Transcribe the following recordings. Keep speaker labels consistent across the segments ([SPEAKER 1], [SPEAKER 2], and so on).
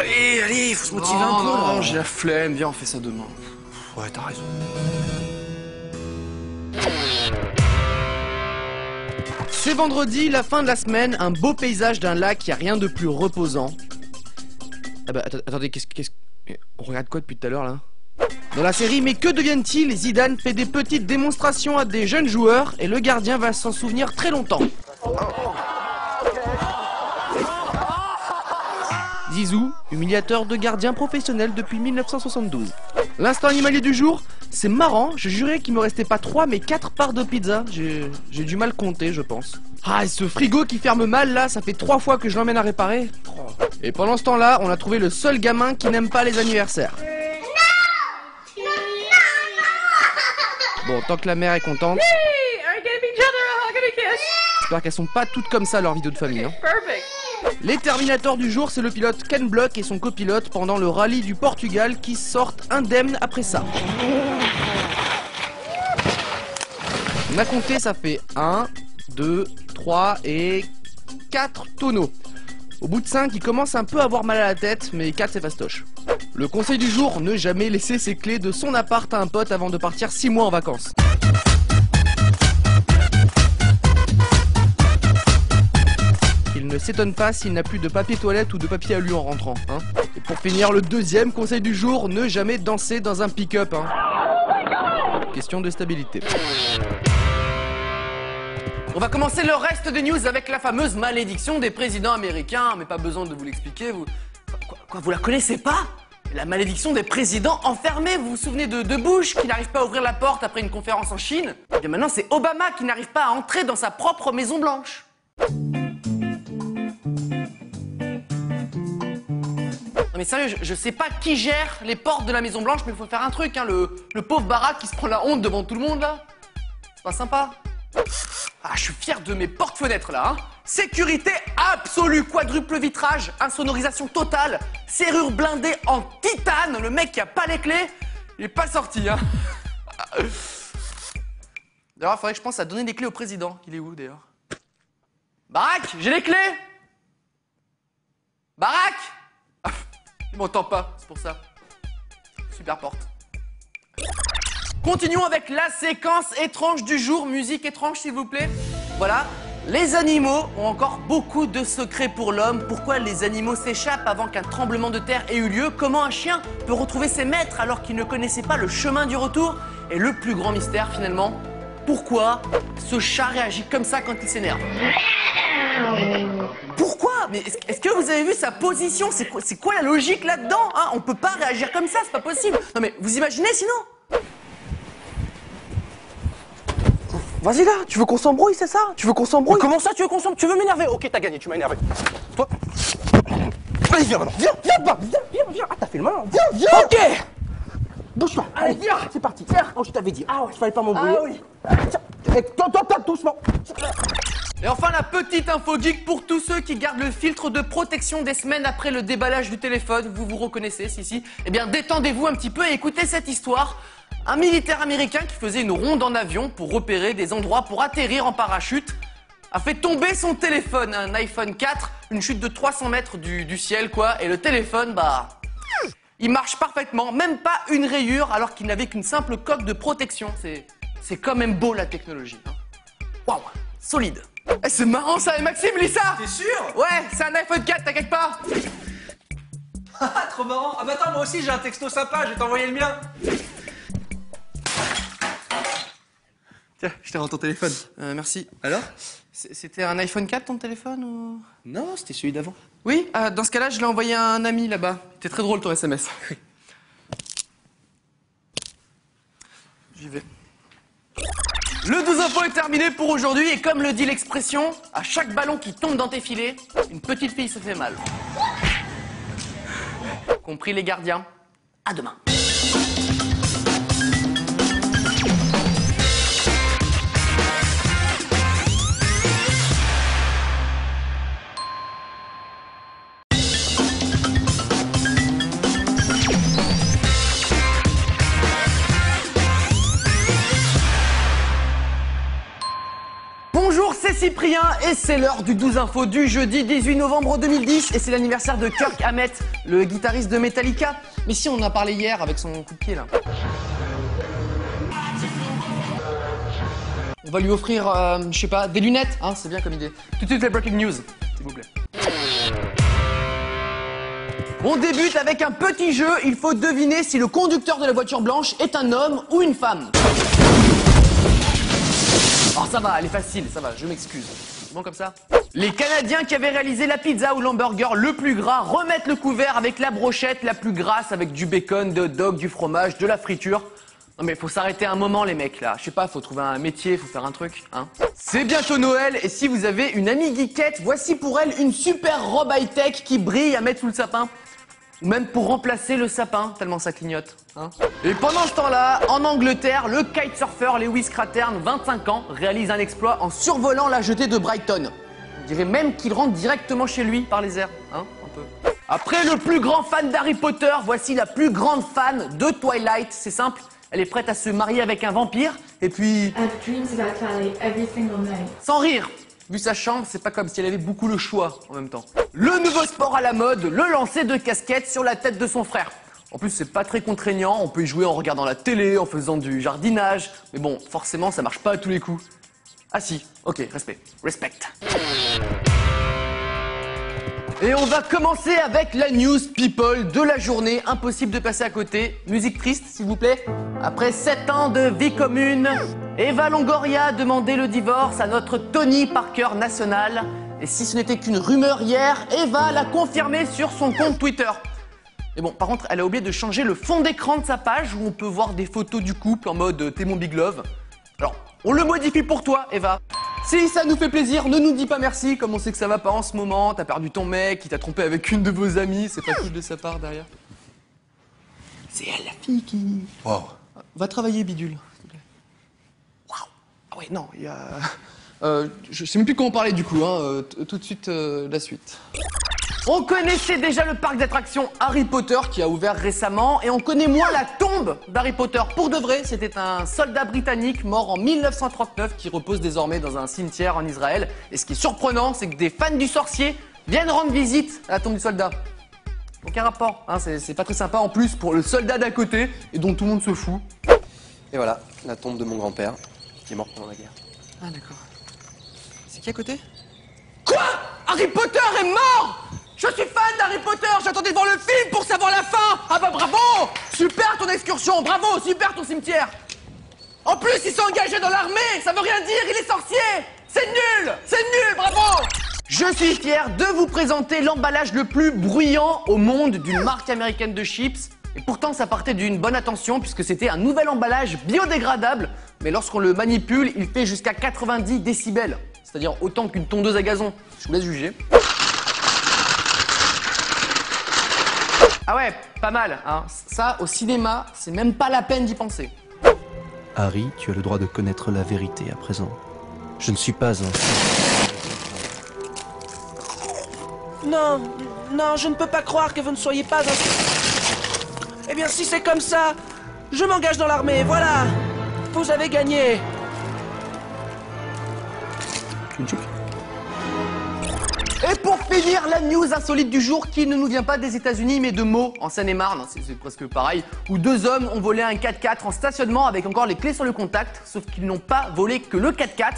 [SPEAKER 1] allez, faut se motiver un peu.
[SPEAKER 2] Non, j'ai la flemme, viens, on fait ça demain. Ouais, t'as raison.
[SPEAKER 3] C'est vendredi, la fin de la semaine, un beau paysage d'un lac, y a rien de plus reposant. Ah bah attendez, qu'est-ce... On regarde quoi depuis tout à l'heure là? Dans la série Mais que deviennent-ils, Zidane fait des petites démonstrations à des jeunes joueurs et le gardien va s'en souvenir très longtemps. Zizou, humiliateur de gardien professionnel depuis 1972. L'instant animalier du jour, c'est marrant, je jurais qu'il me restait pas 3 mais 4 parts de pizza. J'ai du mal compter, je pense. Ah, et ce frigo qui ferme mal là, ça fait 3 fois que je l'emmène à réparer. Et pendant ce temps-là, on a trouvé le seul gamin qui n'aime pas les anniversaires. Bon, tant que la mère est contente. J'espère qu'elles sont pas toutes comme ça leurs vidéos de famille. Hein. Les Terminators du jour, c'est le pilote Ken Block et son copilote pendant le rallye du Portugal qui sortent indemnes après ça. On a compté, ça fait 1, 2, 3 et 4 tonneaux. Au bout de 5, il commence un peu à avoir mal à la tête, mais 4 c'est fastoche. Le conseil du jour, ne jamais laisser ses clés de son appart à un pote avant de partir 6 mois en vacances. Il ne s'étonne pas s'il n'a plus de papier toilette ou de papier alu en rentrant. Hein. Et pour finir, le deuxième conseil du jour, ne jamais danser dans un pick-up. Hein. Question de stabilité. On va commencer le reste des news avec la fameuse malédiction des présidents américains. Mais pas besoin de vous l'expliquer, vous... Quoi, vous la connaissez pas? La malédiction des présidents enfermés. Vous vous souvenez de Bush qui n'arrive pas à ouvrir la porte après une conférence en Chine? Et bien maintenant c'est Obama qui n'arrive pas à entrer dans sa propre Maison Blanche. Non mais sérieux, je sais pas qui gère les portes de la Maison Blanche, mais il faut faire un truc, hein, le pauvre Barack qui se prend la honte devant tout le monde là. C'est pas sympa. Ah, je suis fier de mes porte-fenêtres là, hein. Sécurité absolue, quadruple vitrage, insonorisation totale, serrure blindée en titane. Le mec qui a pas les clés, il est pas sorti, hein. D'ailleurs, il faudrait que je pense à donner des clés au président. Il est où d'ailleurs? Barack, j'ai les clés. Barack. Il m'entend pas, c'est pour ça. Super porte. Continuons avec la séquence étrange du jour. Musique étrange, s'il vous plaît. Voilà. Les animaux ont encore beaucoup de secrets pour l'homme. Pourquoi les animaux s'échappent avant qu'un tremblement de terre ait eu lieu? Comment un chien peut retrouver ses maîtres alors qu'il ne connaissait pas le chemin du retour? Et le plus grand mystère, finalement, pourquoi ce chat réagit comme ça quand il s'énerve? Pourquoi? Mais est-ce que vous avez vu sa position? C'est quoi la logique là-dedans, hein? On peut pas réagir comme ça, c'est pas possible. Non mais, vous imaginez sinon? Vas-y là, tu veux qu'on s'embrouille, c'est ça? Tu veux qu'on s'embrouille? Comment ça, tu veux qu'on s'embrouille? Tu veux m'énerver? Ok, t'as gagné, tu m'as énervé. Toi... Allez, viens maintenant, viens, viens. Ah, t'as fait le malin, viens. Ok. Doucement, allez, viens. C'est parti. Tiens, oh, je t'avais dit. Ah ouais, il fallait pas m'embrouiller. Ah oui. Tiens, toi, doucement. Et enfin, la petite info geek pour tous ceux qui gardent le filtre de protection des semaines après le déballage du téléphone. Vous vous reconnaissez, si. Eh bien, détendez-vous un petit peu et écoutez cette histoire. Un militaire américain qui faisait une ronde en avion pour repérer des endroits pour atterrir en parachute a fait tomber son téléphone, un iPhone 4, une chute de 300 mètres du ciel, quoi. Et le téléphone, il marche parfaitement, même pas une rayure, alors qu'il n'avait qu'une simple coque de protection. C'est quand même beau, la technologie. Waouh, solide. Eh, c'est marrant ça, et Maxime, lis ça.
[SPEAKER 1] T'es sûr?
[SPEAKER 3] Ouais, c'est un iPhone 4, t'inquiète pas.
[SPEAKER 1] Ah, trop marrant. Ah bah attends, moi aussi j'ai un texto sympa, je vais t'envoyer le mien.
[SPEAKER 3] Tiens, je t'ai rendu ton téléphone. Merci.
[SPEAKER 1] Alors?
[SPEAKER 3] C'était un iPhone 4 ton téléphone ou...
[SPEAKER 1] Non, c'était celui d'avant.
[SPEAKER 3] Oui, dans ce cas-là, je l'ai envoyé à un ami là-bas. C'était très drôle ton SMS. J'y vais. Le 12 info est terminé pour aujourd'hui et comme le dit l'expression, à chaque ballon qui tombe dans tes filets, une petite fille se fait mal. Compris les gardiens? À demain. Bonjour, c'est Cyprien et Et c'est l'heure du 12 info du jeudi 18 novembre 2010 et c'est l'anniversaire de Kirk Hammett, le guitariste de Metallica. Mais si, on en a parlé hier avec son coup de pied là. On va lui offrir, je sais pas, des lunettes, hein, c'est bien comme idée. Tout de suite les breaking news, s'il vous plaît. On débute avec un petit jeu, il faut deviner si le conducteur de la voiture blanche est un homme ou une femme. Alors ça va, elle est facile, ça va, je m'excuse. C'est bon comme ça? Les Canadiens qui avaient réalisé la pizza ou l'hamburger le plus gras remettent le couvert avec la brochette la plus grasse avec du bacon, de hot dog, du fromage, de la friture. Non mais faut s'arrêter un moment les mecs là, je sais pas, faut trouver un métier, faut faire un truc, hein. C'est bientôt Noël et si vous avez une amie geekette, voici pour elle une super robe high-tech qui brille à mettre sous le sapin. Ou même pour remplacer le sapin, tellement ça clignote, hein. Et pendant ce temps-là, en Angleterre, le kitesurfer Lewis Crathern, 25 ans, réalise un exploit en survolant la jetée de Brighton. On dirait même qu'il rentre directement chez lui par les airs, hein, un peu. Après le plus grand fan d'Harry Potter, voici la plus grande fan de Twilight, c'est simple. Elle est prête à se marier avec un vampire, et puis...
[SPEAKER 4] I have dreams about Twilight every single night.
[SPEAKER 3] Sans rire. Vu sa chambre, c'est pas comme si elle avait beaucoup le choix en même temps. Le nouveau sport à la mode, le lancer de casquette sur la tête de son frère. En plus, c'est pas très contraignant, on peut y jouer en regardant la télé, en faisant du jardinage. Mais bon, forcément, ça marche pas à tous les coups. Ah si, ok, respect. Respect. Et on va commencer avec la news people de la journée. Impossible de passer à côté. Musique triste, s'il vous plaît. Après 7 ans de vie commune, Eva Longoria demandait le divorce à notre Tony Parker national. Et si ce n'était qu'une rumeur hier, Eva l'a confirmé sur son compte Twitter. Mais bon, par contre, elle a oublié de changer le fond d'écran de sa page où on peut voir des photos du couple en mode t'es mon big love. Alors, on le modifie pour toi, Eva. Si ça nous fait plaisir, ne nous dis pas merci, comme on sait que ça va pas en ce moment, t'as perdu ton mec, il t'a trompé avec une de vos amies, c'est pas cool de sa part derrière. C'est elle la fille qui...
[SPEAKER 2] Wow.
[SPEAKER 3] Va travailler, bidule, s'il te plaît. Waouh. Ah ouais, non, il y a... je sais même plus comment parler du coup, hein, tout de suite la suite. On connaissait déjà le parc d'attractions Harry Potter qui a ouvert récemment et on connaît moins la tombe d'Harry Potter. Pour de vrai, c'était un soldat britannique mort en 1939 qui repose désormais dans un cimetière en Israël. Et ce qui est surprenant, c'est que des fans du sorcier viennent rendre visite à la tombe du soldat. Aucun rapport, hein, c'est pas très sympa en plus pour le soldat d'à côté et dont tout le monde se fout.
[SPEAKER 2] Et voilà, la tombe de mon grand-père, qui est mort pendant la guerre.
[SPEAKER 3] Ah d'accord. C'est qui à côté? Quoi? Harry Potter est mort? Je suis fan d'Harry Potter, j'attendais de voir le film pour savoir la fin. Ah bah bravo. Super ton excursion, bravo, super ton cimetière. En plus, il s'est engagé dans l'armée, ça veut rien dire, il est sorcier. C'est nul, bravo. Je suis fier de vous présenter l'emballage le plus bruyant au monde d'une marque américaine de chips. Et pourtant, ça partait d'une bonne intention puisque c'était un nouvel emballage biodégradable. Mais lorsqu'on le manipule, il fait jusqu'à 90 décibels. C'est-à-dire autant qu'une tondeuse à gazon. Je vous laisse juger. Ah ouais, pas mal, hein. Ça, au cinéma, c'est même pas la peine d'y penser.
[SPEAKER 5] Harry, tu as le droit de connaître la vérité à présent. Je ne suis pas un...
[SPEAKER 1] Non, non, je ne peux pas croire que vous ne soyez pas un... Eh bien, si c'est comme ça, je m'engage dans l'armée, voilà. Vous avez gagné.
[SPEAKER 3] Et pour finir, la news insolite du jour qui ne nous vient pas des États-Unis mais de Meaux, en Seine-et-Marne, c'est presque pareil, où 2 hommes ont volé un 4x4 en stationnement avec encore les clés sur le contact, sauf qu'ils n'ont pas volé que le 4x4,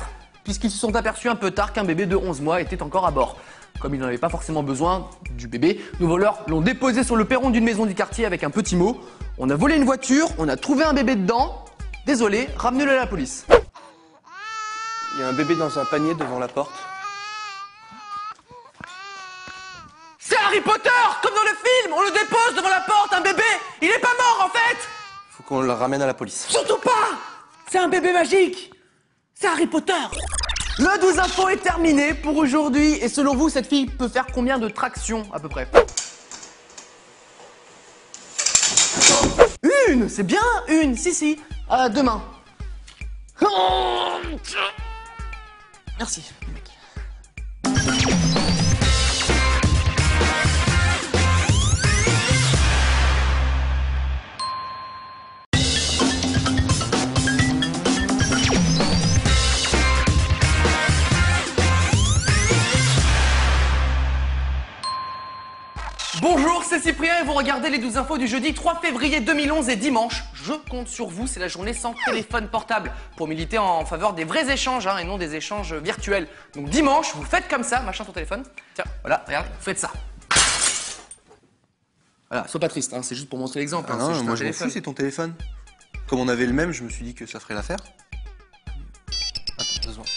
[SPEAKER 3] puisqu'ils se sont aperçus un peu tard qu'un bébé de 11 mois était encore à bord. Comme ils n'en avaient pas forcément besoin du bébé, nos voleurs l'ont déposé sur le perron d'une maison du quartier avec un petit mot. On a volé une voiture, on a trouvé un bébé dedans, désolé, ramenez-le à la police.
[SPEAKER 2] Il y a un bébé dans un panier devant la porte.
[SPEAKER 3] C'est Harry Potter, comme dans le film, on le dépose devant la porte, un bébé, il est pas mort en fait.
[SPEAKER 2] Faut qu'on le ramène à la police.
[SPEAKER 3] Surtout pas. C'est un bébé magique. C'est Harry Potter. Le 12 info est terminé pour aujourd'hui, et selon vous, cette fille peut faire combien de tractions à peu près? Une, c'est bien, une, si, demain. Merci, mec. Bonjour, c'est Cyprien et vous regardez les 12 infos du jeudi 3 février 2011 et dimanche. Je compte sur vous, c'est la journée sans téléphone portable pour militer en faveur des vrais échanges et non des échanges virtuels. Donc dimanche, vous faites comme ça, machin ton téléphone. Tiens, voilà, regarde, vous faites ça. Voilà, sois pas triste, c'est juste pour montrer l'exemple.
[SPEAKER 2] Ah non, moi je m'en fous, c'est ton téléphone. Comme on avait le même, je me suis dit que ça ferait l'affaire. Attends, 2 secondes.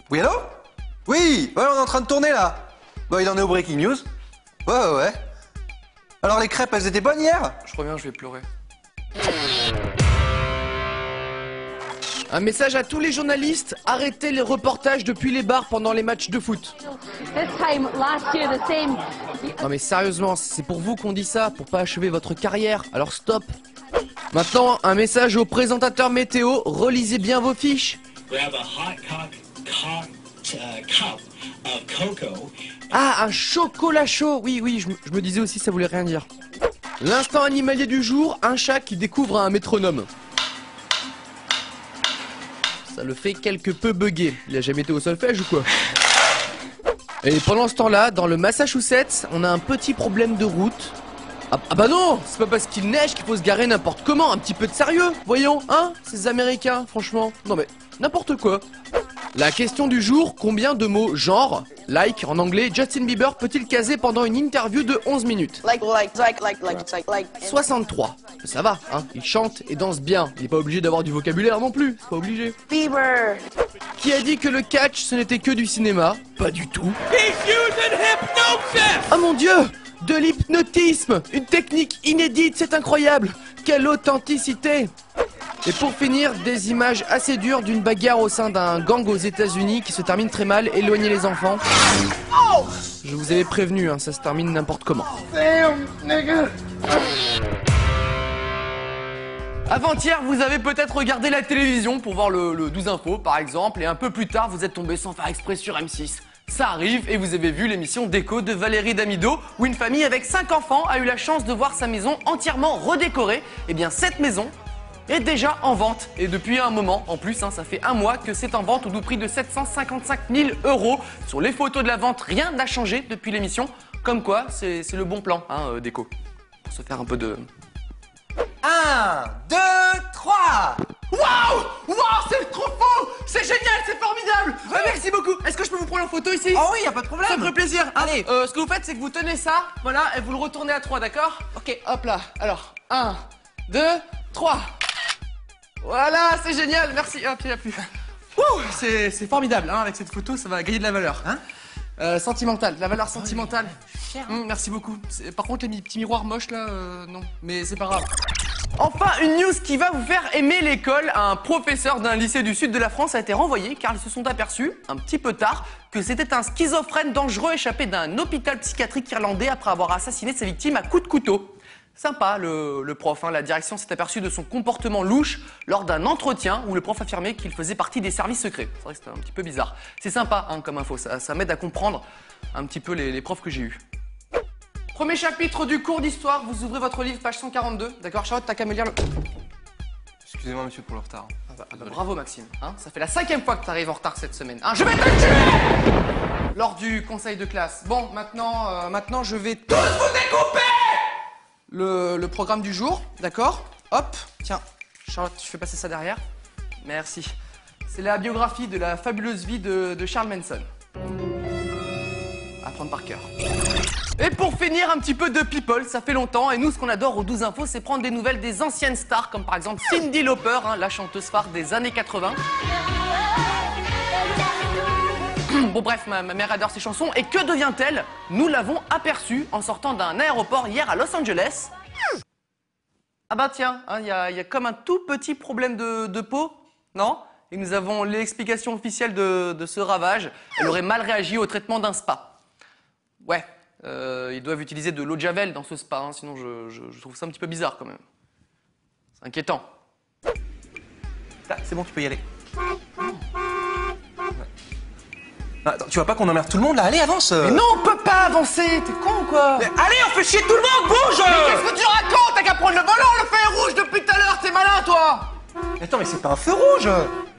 [SPEAKER 2] Oui, allô? Oui, ouais, on est en train de tourner là. Bah, il en est au Breaking News. Ouais. Alors, les crêpes, elles étaient bonnes hier?
[SPEAKER 3] Je reviens, je vais pleurer. Un message à tous les journalistes, arrêtez les reportages depuis les bars pendant les matchs de foot. Non mais sérieusement, c'est pour vous qu'on dit ça, pour pas achever votre carrière, alors stop. Maintenant, un message aux présentateurs météo, relisez bien vos fiches. Ah, un chocolat chaud. Oui, je me disais aussi ça voulait rien dire. L'instant animalier du jour, un chat qui découvre un métronome. Ça le fait quelque peu bugger. Il a jamais été au solfège ou quoi? Et pendant ce temps-là, dans le Massachusetts, on a un petit problème de route. Ah bah non, c'est pas parce qu'il neige qu'il faut se garer n'importe comment. Un petit peu de sérieux, voyons, ces Américains, franchement. Non mais, n'importe quoi. La question du jour, combien de mots genre, like en anglais, Justin Bieber peut-il caser pendant une interview de 11 minutes? 63. Ça va, il chante et danse bien. Il n'est pas obligé d'avoir du vocabulaire non plus, c'est pas obligé.
[SPEAKER 1] Bieber.
[SPEAKER 3] Qui a dit que le catch ce n'était que du cinéma? Pas du tout. Oh mon dieu! De l'hypnotisme! Une technique inédite, c'est incroyable! Quelle authenticité! Et pour finir, des images assez dures d'une bagarre au sein d'un gang aux États-Unis qui se termine très mal. Éloignez les enfants. Je vous avais prévenu, ça se termine n'importe comment. Avant-hier, vous avez peut-être regardé la télévision pour voir le 12 infos par exemple, et un peu plus tard, vous êtes tombé sans faire exprès sur M6. Ça arrive, et vous avez vu l'émission Déco de Valérie Damido, où une famille avec 5 enfants a eu la chance de voir sa maison entièrement redécorée. Et bien cette maison est déjà en vente, et depuis un moment en plus, ça fait un mois que c'est en vente au doux prix de 755 000 €. Sur les photos de la vente, rien n'a changé depuis l'émission, comme quoi c'est le bon plan, Déco, pour se faire un peu de...
[SPEAKER 2] 1, 2, 3.
[SPEAKER 3] Waouh, c'est trop faux, c'est génial, c'est formidable. Merci beaucoup. Est-ce que je peux vous prendre en photo ici?
[SPEAKER 1] Oh oui, y a pas de problème.
[SPEAKER 3] Ça me ferait plaisir.
[SPEAKER 1] Allez.
[SPEAKER 3] Ce que vous faites, c'est que vous tenez ça, voilà, et vous le retournez à 3, d'accord? Ok, hop là. Alors, 1, 2, 3. Voilà, c'est génial, merci. Hop, il n'y a plus. C'est formidable, avec cette photo, ça va gagner de la valeur. Sentimentale, la valeur sentimentale. Merci beaucoup. Par contre, les petits miroirs moches là, non. Mais c'est pas grave. Enfin, une news qui va vous faire aimer l'école. Un professeur d'un lycée du sud de la France a été renvoyé car ils se sont aperçus, un petit peu tard, que c'était un schizophrène dangereux échappé d'un hôpital psychiatrique irlandais après avoir assassiné sa victime à coups de couteau. Sympa le prof, la direction s'est aperçue de son comportement louche lors d'un entretien où le prof affirmait qu'il faisait partie des services secrets. C'est vrai que c'était un petit peu bizarre. C'est sympa comme info, ça m'aide à comprendre un petit peu les profs que j'ai eus. Premier chapitre du cours d'histoire, vous ouvrez votre livre, page 142. D'accord, Charlotte, t'as qu'à me lire le...
[SPEAKER 2] Excusez-moi, monsieur, pour le retard.
[SPEAKER 3] Bravo, Maxime. Ça fait la 5e fois que t'arrives en retard cette semaine. Je vais te tuer lors du conseil de classe. Bon, maintenant, je vais tous vous découper le programme du jour, d'accord? Hop, tiens, Charlotte, tu fais passer ça derrière. Merci. C'est la biographie de la fabuleuse vie de Charles Manson. À prendre par cœur. Et pour finir, un petit peu de people, ça fait longtemps, et nous, ce qu'on adore aux 12 infos, c'est prendre des nouvelles des anciennes stars, comme par exemple Cyndi Lauper, la chanteuse phare des années 80. Bon bref, ma mère adore ces chansons, et que devient-elle? Nous l'avons aperçue en sortant d'un aéroport hier à Los Angeles. Ah bah tiens, il y a comme un tout petit problème de peau, non? Et nous avons l'explication officielle de ce ravage. Elle aurait mal réagi au traitement d'un spa. Ouais. Ils doivent utiliser de l'eau de javel dans ce spa, sinon je trouve ça un petit peu bizarre quand même. C'est inquiétant.
[SPEAKER 1] Là, c'est bon, tu peux y aller. Attends, tu vois pas qu'on emmerde tout le monde là? Allez, avance!
[SPEAKER 3] Mais non, on peut pas avancer! T'es con ou quoi?
[SPEAKER 1] Mais allez, on fait chier tout le monde, bouge!
[SPEAKER 3] Mais qu'est-ce que tu racontes? T'as qu'à prendre le volant, le feu est rouge depuis tout à l'heure, t'es malin toi!
[SPEAKER 1] Attends, mais c'est pas un feu rouge!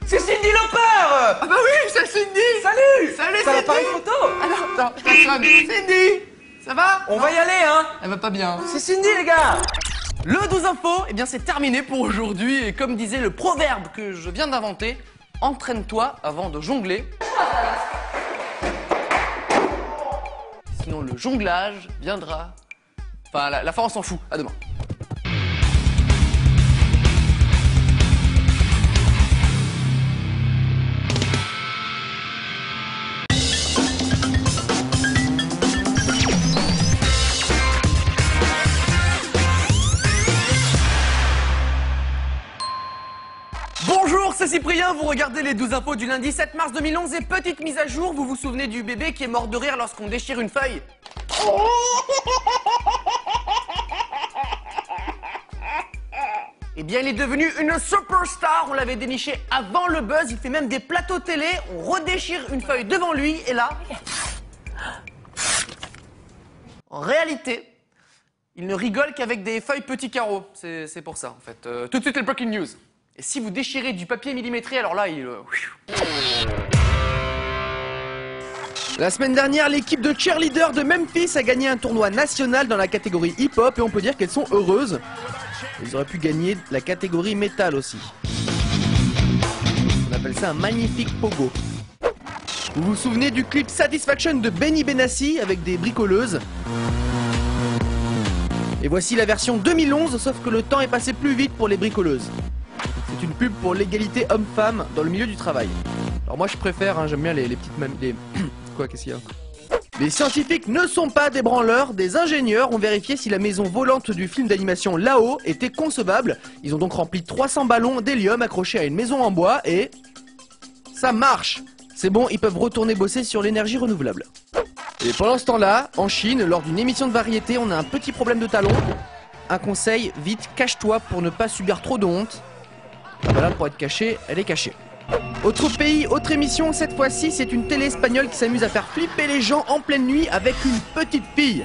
[SPEAKER 1] C'est Cyndi Lauper!
[SPEAKER 3] Ah bah oui, c'est Cyndi!
[SPEAKER 1] Salut!
[SPEAKER 3] Salut
[SPEAKER 1] Ça
[SPEAKER 3] Cyndi!
[SPEAKER 1] l'appareil photo!
[SPEAKER 3] Alors, attends, je te sonne. Cyndi! Ça va?
[SPEAKER 1] On va y aller, hein.
[SPEAKER 3] Elle va pas bien.
[SPEAKER 1] C'est Cindy, les gars.
[SPEAKER 3] Le 12 infos, eh bien c'est terminé pour aujourd'hui. Et comme disait le proverbe que je viens d'inventer, entraîne-toi avant de jongler. Sinon le jonglage viendra. Enfin, la fin on s'en fout. À demain. Bonjour, c'est Cyprien, vous regardez les 12 infos du lundi 7 mars 2011 et petite mise à jour, vous vous souvenez du bébé qui est mort de rire lorsqu'on déchire une feuille? Eh bien, il est devenu une superstar, on l'avait déniché avant le buzz, il fait même des plateaux télé, on redéchire une feuille devant lui et là... En réalité, il ne rigole qu'avec des feuilles petits carreaux, c'est pour ça en fait. Tout de suite les breaking news. Et si vous déchirez du papier millimétré, alors là, il... La semaine dernière, l'équipe de cheerleaders de Memphis a gagné un tournoi national dans la catégorie hip-hop et on peut dire qu'elles sont heureuses. Ils auraient pu gagner la catégorie métal aussi. On appelle ça un magnifique pogo. Vous vous souvenez du clip Satisfaction de Benny Benassi avec des bricoleuses? Et voici la version 2011, sauf que le temps est passé plus vite pour les bricoleuses. C'est une pub pour l'égalité homme-femme dans le milieu du travail. Alors moi je préfère, hein, j'aime bien les petites les... Quoi, qu'est-ce qu'il y a? Les scientifiques ne sont pas des branleurs, des ingénieurs ont vérifié si la maison volante du film d'animation Là-haut était concevable. Ils ont donc rempli 300 ballons d'hélium accrochés à une maison en bois et... ça marche! C'est bon, ils peuvent retourner bosser sur l'énergie renouvelable. Et pendant ce temps-là, en Chine, lors d'une émission de variété, on a un petit problème de talon. Un conseil, vite, cache-toi pour ne pas subir trop de honte. Voilà, pour être caché, elle est cachée. Autre pays, autre émission, cette fois-ci, c'est une télé espagnole qui s'amuse à faire flipper les gens en pleine nuit avec une petite fille.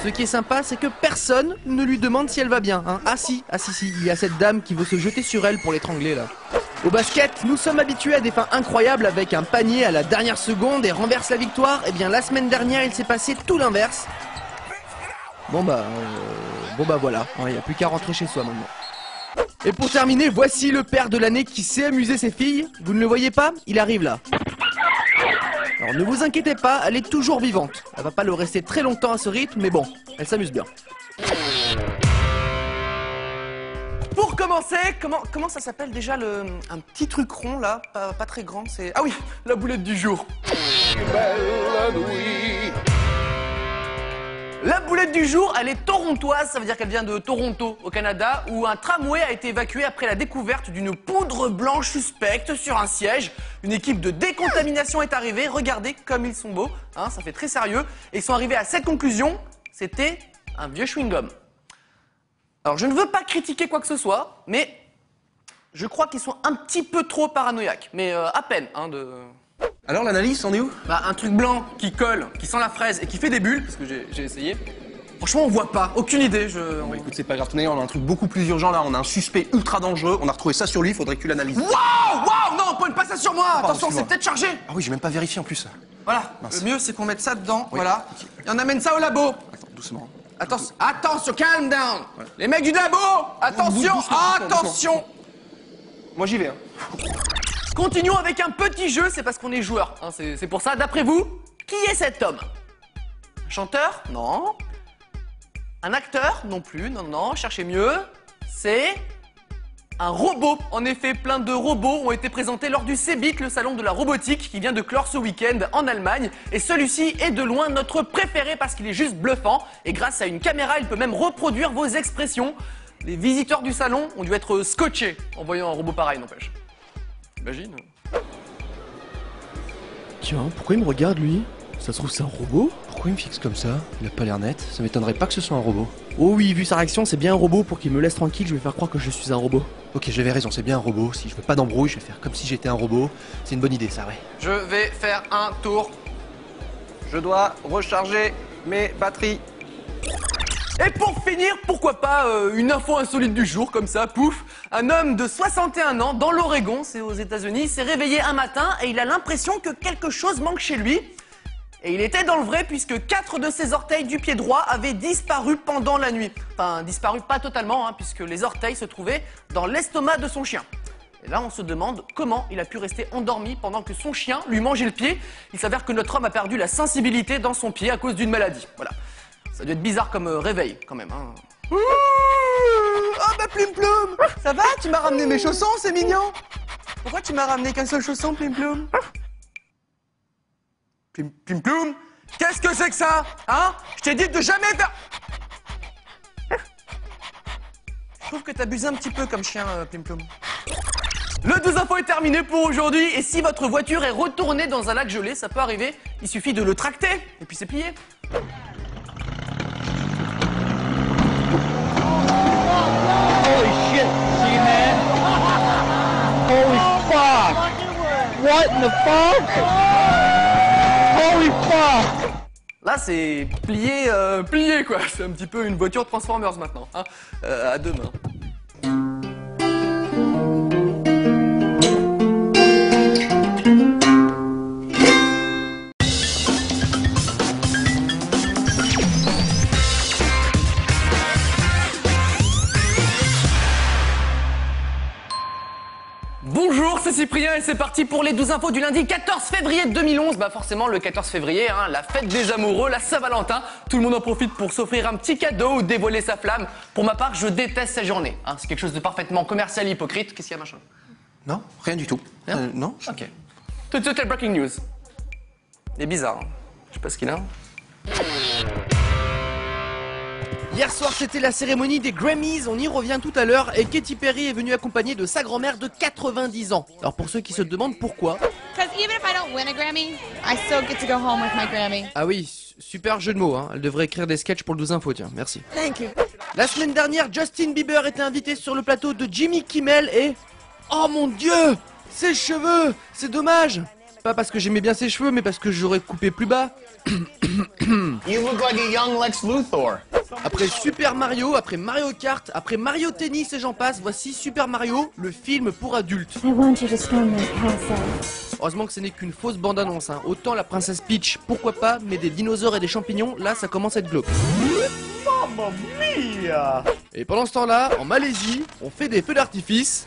[SPEAKER 3] Ce qui est sympa, c'est que personne ne lui demande si elle va bien. Hein. Ah si, il y a cette dame qui veut se jeter sur elle pour l'étrangler là. Au basket, nous sommes habitués à des fins incroyables avec un panier à la dernière seconde et renverse la victoire. Eh bien, la semaine dernière, il s'est passé tout l'inverse. Bon bah voilà, il n'y a plus qu'à rentrer chez soi maintenant. Et pour terminer, voici le père de l'année qui sait amuser ses filles. Vous ne le voyez pas? Il arrive là. Alors ne vous inquiétez pas, elle est toujours vivante. Elle va pas le rester très longtemps à ce rythme, mais bon, elle s'amuse bien. Pour commencer, comment ça s'appelle déjà un petit truc rond là, pas très grand, c'est... Ah oui, la boulette du jour. Belle nuit. La boulette du jour, elle est torontoise, ça veut dire qu'elle vient de Toronto, au Canada, où un tramway a été évacué après la découverte d'une poudre blanche suspecte sur un siège. Une équipe de décontamination est arrivée, regardez comme ils sont beaux, hein, ça fait très sérieux. Et ils sont arrivés à cette conclusion, c'était un vieux chewing-gum. Alors je ne veux pas critiquer quoi que ce soit, mais je crois qu'ils sont un petit peu trop paranoïaques, mais à peine, hein, de...
[SPEAKER 2] Alors l'analyse, on est où?
[SPEAKER 3] Bah un truc blanc qui colle, qui sent la fraise et qui fait des bulles, parce que j'ai essayé. Franchement on voit pas, aucune idée,
[SPEAKER 2] Bon, écoute, c'est pas grave, on a un truc beaucoup plus urgent là, on a un suspect ultra dangereux, on a retrouvé ça sur lui, faudrait que tu l'analyses.
[SPEAKER 3] Waouh, non, pointe pas ça sur moi, attention, c'est peut-être chargé.
[SPEAKER 2] Ah oui, j'ai même pas vérifié en plus.
[SPEAKER 3] Voilà,
[SPEAKER 2] mince.
[SPEAKER 3] Le mieux c'est qu'on mette ça dedans, voilà, et on amène ça au labo.
[SPEAKER 2] Attends, doucement.
[SPEAKER 3] Attention, calm down. Voilà. Les mecs du labo, attention, attention.
[SPEAKER 2] Moi j'y vais, hein.
[SPEAKER 3] Continuons avec un petit jeu, c'est parce qu'on est joueurs, hein, c'est pour ça, d'après vous, qui est cet homme? Un chanteur? Non. Un acteur? Non plus, non, cherchez mieux. C'est un robot. En effet, plein de robots ont été présentés lors du CeBIT, le salon de la robotique qui vient de clore ce week-end en Allemagne. Et celui-ci est de loin notre préféré parce qu'il est juste bluffant. Et grâce à une caméra, il peut même reproduire vos expressions. Les visiteurs du salon ont dû être scotchés en voyant un robot pareil, n'empêche. Imagine.
[SPEAKER 5] Tiens, pourquoi il me regarde lui? Ça se trouve c'est un robot? Pourquoi il me fixe comme ça? Il a pas l'air net, ça m'étonnerait pas que ce soit un robot.
[SPEAKER 3] Oh oui, vu sa réaction, c'est bien un robot. Pour qu'il me laisse tranquille, je vais faire croire que je suis un robot.
[SPEAKER 5] Ok, j'avais raison, c'est bien un robot. Si je veux pas d'embrouille, je vais faire comme si j'étais un robot. C'est une bonne idée ça, ouais.
[SPEAKER 3] Je vais faire un tour.
[SPEAKER 2] Je dois recharger mes batteries.
[SPEAKER 3] Et pour finir, pourquoi pas une info insolite du jour, comme ça, pouf. Un homme de 61 ans, dans l'Oregon, c'est aux États-Unis, s'est réveillé un matin et il a l'impression que quelque chose manque chez lui. Et il était dans le vrai puisque 4 de ses orteils du pied droit avaient disparu pendant la nuit. Enfin, disparu pas totalement, hein, puisque les orteils se trouvaient dans l'estomac de son chien. Et là, on se demande comment il a pu rester endormi pendant que son chien lui mangeait le pied. Il s'avère que notre homme a perdu la sensibilité dans son pied à cause d'une maladie. Voilà. Ça doit être bizarre comme réveil, quand même. Hein.
[SPEAKER 2] Oh bah Plim Ploum, ça va? Tu m'as ramené mes chaussons, c'est mignon. Pourquoi tu m'as ramené qu'un seul chausson, Plim Ploum?
[SPEAKER 3] Plim Ploum, qu'est-ce que c'est que ça? Hein? Je t'ai dit de jamais faire... Je trouve que t'abuses un petit peu comme chien, Plim Ploum. Le 12 infos est terminé pour aujourd'hui. Et si votre voiture est retournée dans un lac gelé, ça peut arriver. Il suffit de le tracter et puis c'est plié.
[SPEAKER 6] Holy shit, see man? Holy fuck! What in the fuck? Holy fuck!
[SPEAKER 3] Là, c'est plié, plié quoi. C'est un petit peu une voiture Transformers maintenant. Hein. À deux mains. Bonjour, c'est Cyprien et c'est parti pour les 12 infos du lundi 14 février 2011. Bah forcément le 14 février, hein, la fête des amoureux, la Saint-Valentin. Tout le monde en profite pour s'offrir un petit cadeau ou dévoiler sa flamme. Pour ma part, je déteste cette journée. Hein, c'est quelque chose de parfaitement commercial et hypocrite. Qu'est-ce qu'il y a, machin?
[SPEAKER 2] Non, rien du tout.
[SPEAKER 3] Rien
[SPEAKER 2] Non.
[SPEAKER 3] Ok. Tout de suite, la breaking news. Il est bizarre. Hein. Je sais pas ce qu'il a.
[SPEAKER 1] Hier soir, c'était la cérémonie des Grammys, on y revient tout à l'heure, et Katy Perry est venue accompagnée de sa grand-mère de 90 ans. Alors pour ceux qui se demandent pourquoi...
[SPEAKER 7] Because even if I don't win a Grammy, I still get to go home with my Grammy.
[SPEAKER 1] Ah oui, super jeu de mots, hein. Elle devrait écrire des sketchs pour le 12 infos, tiens, merci.
[SPEAKER 7] Thank you.
[SPEAKER 1] La semaine dernière, Justin Bieber était invité sur le plateau de Jimmy Kimmel et... Oh mon Dieu! Ses cheveux! C'est dommage! Pas parce que j'aimais bien ses cheveux, mais parce que j'aurais coupé plus bas.
[SPEAKER 6] You look like a young Lex Luthor.
[SPEAKER 1] Après Super Mario, après Mario Kart, après Mario Tennis et j'en passe, voici Super Mario, le film pour adultes.
[SPEAKER 8] I want you to storm this castle.
[SPEAKER 1] Heureusement que ce n'est qu'une fausse bande-annonce, hein. Autant la princesse Peach, pourquoi pas, mais des dinosaures et des champignons, là ça commence à être glauque.
[SPEAKER 6] Mamma mia!
[SPEAKER 1] Et pendant ce temps-là, en Malaisie, on fait des feux d'artifice,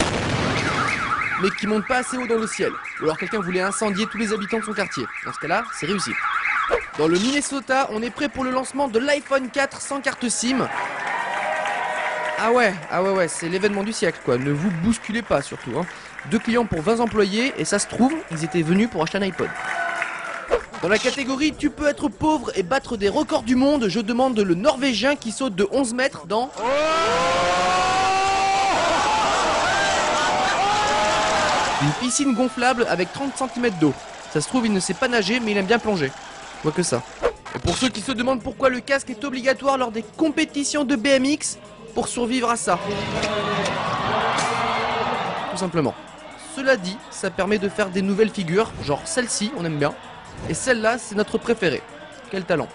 [SPEAKER 1] mais qui montent pas assez haut dans le ciel. Ou alors quelqu'un voulait incendier tous les habitants de son quartier. Dans ce cas-là, c'est réussi. Dans le Minnesota, on est prêt pour le lancement de l'iPhone 4 sans carte SIM. Ah ouais, c'est l'événement du siècle quoi, ne vous bousculez pas surtout. Hein. 2 clients pour 20 employés et ça se trouve, ils étaient venus pour acheter un iPod. Dans la catégorie tu peux être pauvre et battre des records du monde, je demande le Norvégien qui saute de 11 mètres dans... Une piscine gonflable avec 30 cm d'eau. Ça se trouve, il ne sait pas nager, mais il aime bien plonger. Je vois que ça. Et pour ceux qui se demandent pourquoi le casque est obligatoire lors des compétitions de BMX, pour survivre à ça. Tout simplement. Cela dit, ça permet de faire des nouvelles figures, genre celle-ci, on aime bien. Et celle-là, c'est notre préférée. Quel talent.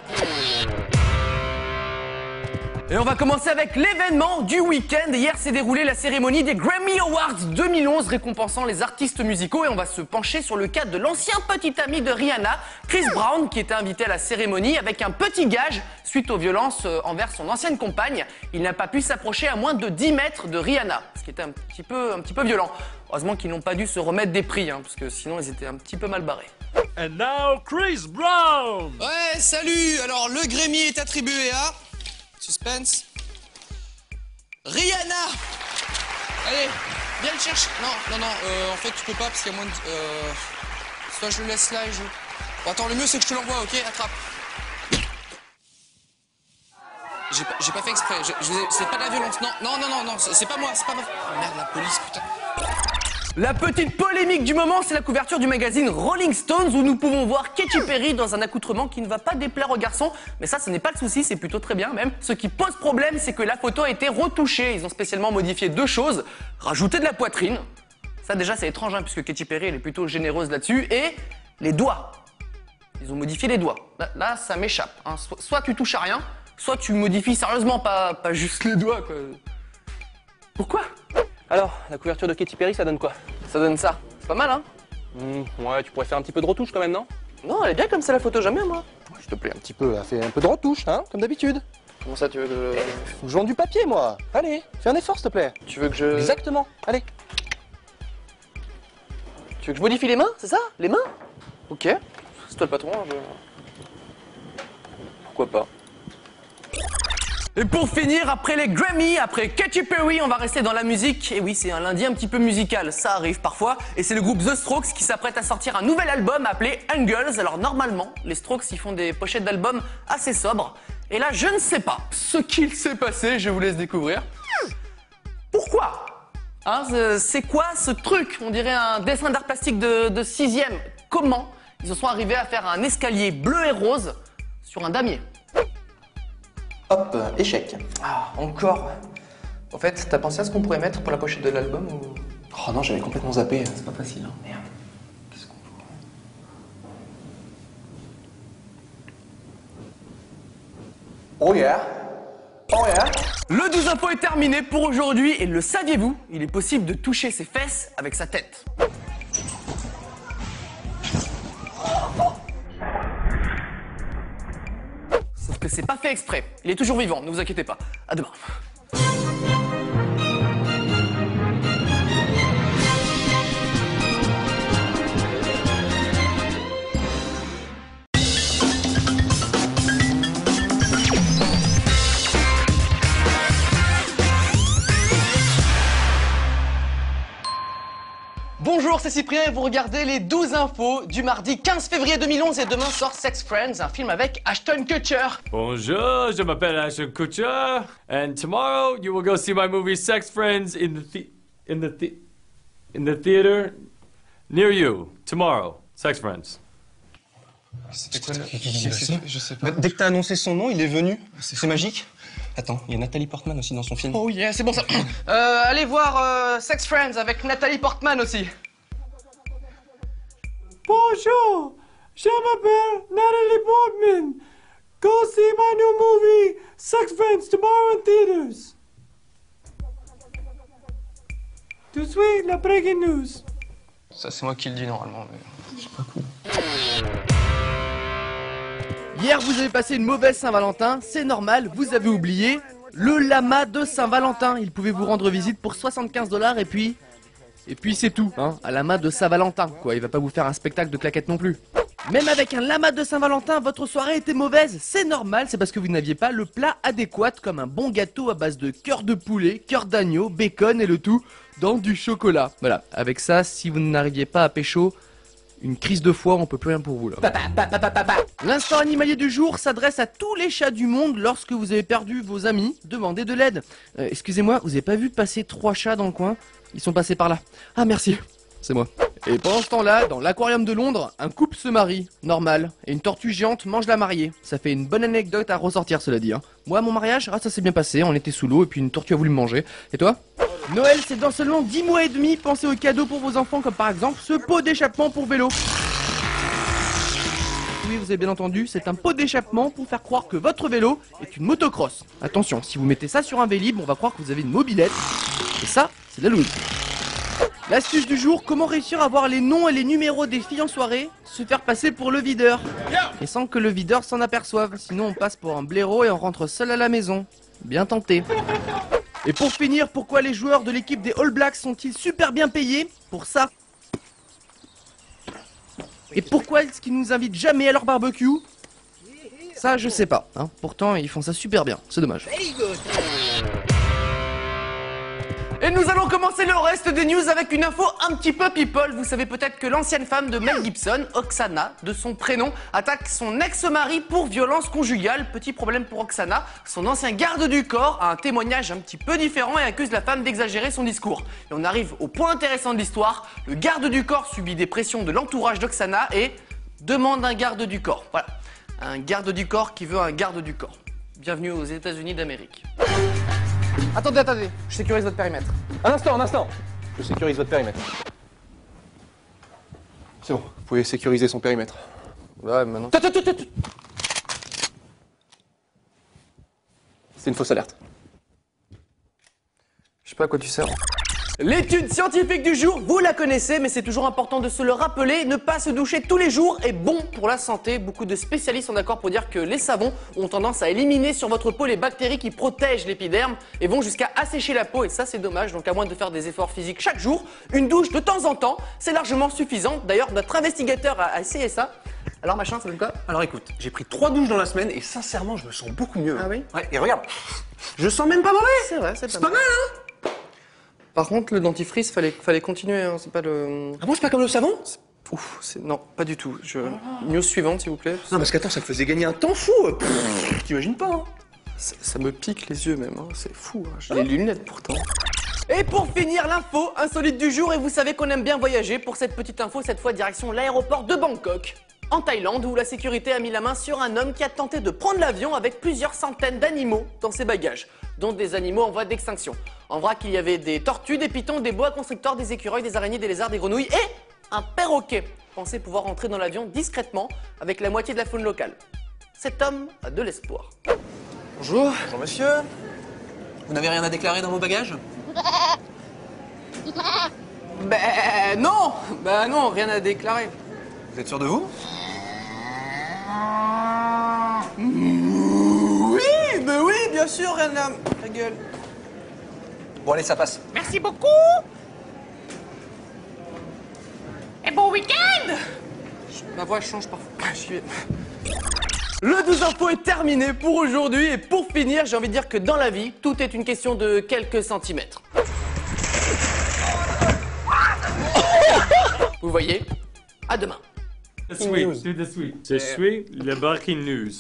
[SPEAKER 3] Et on va commencer avec l'événement du week-end. Hier s'est déroulée la cérémonie des Grammy Awards 2011 récompensant les artistes musicaux et on va se pencher sur le cas de l'ancien petit ami de Rihanna, Chris Brown, qui était invité à la cérémonie avec un petit gage suite aux violences envers son ancienne compagne. Il n'a pas pu s'approcher à moins de 10 mètres de Rihanna, ce qui était un petit peu violent. Heureusement qu'ils n'ont pas dû se remettre des prix, hein, parce que sinon ils étaient un petit peu mal barrés.
[SPEAKER 9] And now Chris Brown.
[SPEAKER 10] Ouais, salut. Alors le Grammy est attribué à... Suspense. Rihanna. Allez, viens le chercher. Non, en fait tu peux pas parce qu'il y a moins de... Soit je le laisse là et je... Bon, attends, le mieux c'est que je te l'envoie, ok? Attrape. J'ai pas fait exprès, c'est pas de la violence. Non, c'est pas moi, c'est pas moi. Oh merde, la police, putain.
[SPEAKER 3] La petite polémique du moment, c'est la couverture du magazine Rolling Stones où nous pouvons voir Katy Perry dans un accoutrement qui ne va pas déplaire aux garçons. Mais ça, ce n'est pas le souci, c'est plutôt très bien même. Ce qui pose problème, c'est que la photo a été retouchée. Ils ont spécialement modifié 2 choses. Rajouter de la poitrine. Ça déjà, c'est étrange, hein, puisque Katy Perry, elle est plutôt généreuse là-dessus. Et les doigts. Ils ont modifié les doigts. Là ça m'échappe. Hein. Soit tu touches à rien, soit tu modifies sérieusement, pas juste les doigts, quoi. Pourquoi ?
[SPEAKER 11] Alors, la couverture de Katy Perry, ça donne quoi?
[SPEAKER 3] Ça donne ça. C'est pas mal, hein?
[SPEAKER 11] Ouais, tu pourrais faire un petit peu de retouche quand même, non?
[SPEAKER 3] Non, elle est bien comme ça la photo, j'aime bien moi. S'il te plaît, un petit peu, fais un peu de retouche, hein, comme d'habitude.
[SPEAKER 1] Comment ça, tu veux que
[SPEAKER 3] Faut que je vende du papier, moi. Allez, fais un effort, s'il te plaît.
[SPEAKER 1] Tu veux que je...
[SPEAKER 3] Exactement, allez.
[SPEAKER 1] Tu veux que je modifie les mains, c'est ça? Les mains? Ok. C'est toi le patron, hein, Pourquoi pas? Et pour finir, après les Grammy, après Katy Perry, on va rester dans la musique. Et oui, c'est un lundi un petit peu musical, ça arrive parfois. Et c'est le groupe The Strokes qui s'apprête à sortir un nouvel album appelé Angles. Alors normalement, les Strokes, ils font des pochettes d'albums assez sobres. Et là, je ne sais pas ce qu'il s'est passé, je vous laisse découvrir. Pourquoi? Hein, c'est quoi ce truc? On dirait un dessin d'art plastique de 6e. Comment ils en sont arrivés à faire un escalier bleu et rose sur un damier?
[SPEAKER 3] Hop, échec.
[SPEAKER 1] Ah, encore. En fait, t'as pensé à ce qu'on pourrait mettre pour la pochette de l'album ou...
[SPEAKER 3] Oh non, j'avais complètement zappé.
[SPEAKER 1] C'est pas facile, hein. Merde. Qu'est-ce qu'on pourrait...
[SPEAKER 3] Oh yeah. Oh yeah.
[SPEAKER 1] Le 12 info est terminé pour aujourd'hui et le saviez-vous? Il est possible de toucher ses fesses avec sa tête. Sauf que c'est pas fait exprès. Il est toujours vivant, ne vous inquiétez pas. À demain. Bonjour, c'est Cyprien et vous regardez les 12 infos du mardi 15 février 2011 et demain sort Sex Friends, un film avec Ashton Kutcher.
[SPEAKER 9] Bonjour, je m'appelle Ashton Kutcher, and tomorrow you will go see my movie Sex Friends in the theater near you. Tomorrow, Sex Friends.
[SPEAKER 3] Je sais pas. Dès que t'as annoncé son nom, il est venu. C'est magique. Attends, il y a Nathalie Portman aussi dans son film.
[SPEAKER 1] Oh yeah, c'est bon ça. Allez voir Sex Friends avec Nathalie Portman aussi.
[SPEAKER 9] Bonjour, je m'appelle Natalie Portman. Go see my new movie Sex Friends tomorrow in theaters. Tout de suite, la breaking news.
[SPEAKER 3] Ça, c'est moi qui le dis normalement, mais c'est pas cool.
[SPEAKER 1] Hier, vous avez passé une mauvaise Saint-Valentin, c'est normal, vous avez oublié le lama de Saint-Valentin. Il pouvait vous rendre visite pour 75 $ et puis c'est tout, hein, un lama de Saint-Valentin, quoi. Il va pas vous faire un spectacle de claquettes non plus. Même avec un lama de Saint-Valentin, votre soirée était mauvaise, c'est normal, c'est parce que vous n'aviez pas le plat adéquat comme un bon gâteau à base de cœur de poulet, cœur d'agneau, bacon et le tout dans du chocolat. Voilà, avec ça, si vous n'arriviez pas à pécho, une crise de foie, on peut plus rien pour vous là. L'instant animalier du jour s'adresse à tous les chats du monde. Lorsque vous avez perdu vos amis, demandez de l'aide. Excusez-moi, vous avez pas vu passer 3 chats dans le coin? Ils sont passés par là. Ah merci, c'est moi. Et pendant ce temps-là, dans l'aquarium de Londres, un couple se marie, normal, et une tortue géante mange la mariée. Ça fait une bonne anecdote à ressortir, cela dit. Hein. Moi, mon mariage, ça s'est bien passé, on était sous l'eau et puis une tortue a voulu me manger. Et toi? Noël, c'est dans seulement 10 mois et demi. Pensez aux cadeaux pour vos enfants, comme par exemple ce pot d'échappement pour vélo. Oui, vous avez bien entendu, c'est un pot d'échappement pour faire croire que votre vélo est une motocross. Attention, si vous mettez ça sur un Vélib, on va croire que vous avez une mobilette. Et ça, c'est de la loose. L'astuce du jour, comment réussir à voir les noms et les numéros des filles en soirée, se faire passer pour le videur. Et sans que le videur s'en aperçoive, sinon on passe pour un blaireau et on rentre seul à la maison. Bien tenté. Et pour finir, pourquoi les joueurs de l'équipe des All Blacks sont-ils super bien payés? Pour ça. Et pourquoi est-ce qu'ils nous invitent jamais à leur barbecue? Ça, je sais pas. Hein. Pourtant, ils font ça super bien. C'est dommage. Et nous allons commencer le reste des news avec une info un petit peu people. Vous savez peut-être que l'ancienne femme de Mel Gibson, Oksana, de son prénom, attaque son ex-mari pour violence conjugale. Petit problème pour Oksana, son ancien garde du corps a un témoignage un petit peu différent et accuse la femme d'exagérer son discours. Et on arrive au point intéressant de l'histoire. Le garde du corps subit des pressions de l'entourage d'Oksana et demande un garde du corps. Voilà, un garde du corps qui veut un garde du corps. Bienvenue aux États-Unis d'Amérique. Attendez, je sécurise votre périmètre.
[SPEAKER 3] Un instant. Je sécurise votre périmètre. C'est bon, vous pouvez sécuriser son périmètre.
[SPEAKER 1] Ouais, maintenant...
[SPEAKER 3] C'est une fausse alerte.
[SPEAKER 1] Je sais pas à quoi tu sers. L'étude scientifique du jour, vous la connaissez, mais c'est toujours important de se le rappeler. Ne pas se doucher tous les jours est bon pour la santé. Beaucoup de spécialistes sont d'accord pour dire que les savons ont tendance à éliminer sur votre peau les bactéries qui protègent l'épiderme et vont jusqu'à assécher la peau. Et ça, c'est dommage. Donc, à moins de faire des efforts physiques chaque jour, une douche de temps en temps, c'est largement suffisant. D'ailleurs, notre investigateur a essayé ça. Alors, machin, ça donne quoi?
[SPEAKER 3] Alors écoute, j'ai pris 3 douches dans la semaine et sincèrement, je me sens beaucoup mieux.
[SPEAKER 1] Ah oui?
[SPEAKER 3] Ouais, et regarde, je sens même pas mauvais.
[SPEAKER 1] C'est vrai, c'est
[SPEAKER 3] pas mal, hein?
[SPEAKER 1] Par contre, le dentifrice, fallait continuer, hein, c'est pas le...
[SPEAKER 3] Ah bon, c'est pas comme le savon?
[SPEAKER 1] Ouf, non, pas du tout. News suivante, s'il vous plaît.
[SPEAKER 3] Non, parce qu'attends, ça me faisait gagner un temps fou. T'imagines pas, hein?
[SPEAKER 1] Ça me pique les yeux même, hein. C'est fou. Hein. J'ai les lunettes pourtant. Et pour finir, l'info insolite du jour, et vous savez qu'on aime bien voyager. Pour cette petite info, cette fois direction l'aéroport de Bangkok, en Thaïlande, où la sécurité a mis la main sur un homme qui a tenté de prendre l'avion avec plusieurs centaines d'animaux dans ses bagages, dont des animaux en voie d'extinction. En vrac, il y avait des tortues, des pitons, des boa constrictors, des écureuils, des araignées, des lézards, des grenouilles et un perroquet. Pensez pouvoir entrer dans l'avion discrètement avec la moitié de la faune locale. Cet homme a de l'espoir.
[SPEAKER 2] Bonjour.
[SPEAKER 3] Bonjour monsieur. Vous n'avez rien à déclarer dans vos bagages?
[SPEAKER 1] Ben non, rien à déclarer.
[SPEAKER 3] Vous êtes sûr de vous?
[SPEAKER 1] Oui, bien sûr, rien à... Ta gueule.
[SPEAKER 3] Bon allez, ça passe.
[SPEAKER 10] Merci beaucoup. Et bon week-end.
[SPEAKER 1] Ma voix change parfois. Le 12 info est terminé pour aujourd'hui. Et pour finir, j'ai envie de dire que dans la vie, tout est une question de quelques centimètres. Vous voyez? À demain.
[SPEAKER 9] The sweet, do the sweet. C'est sweet, le breaking news.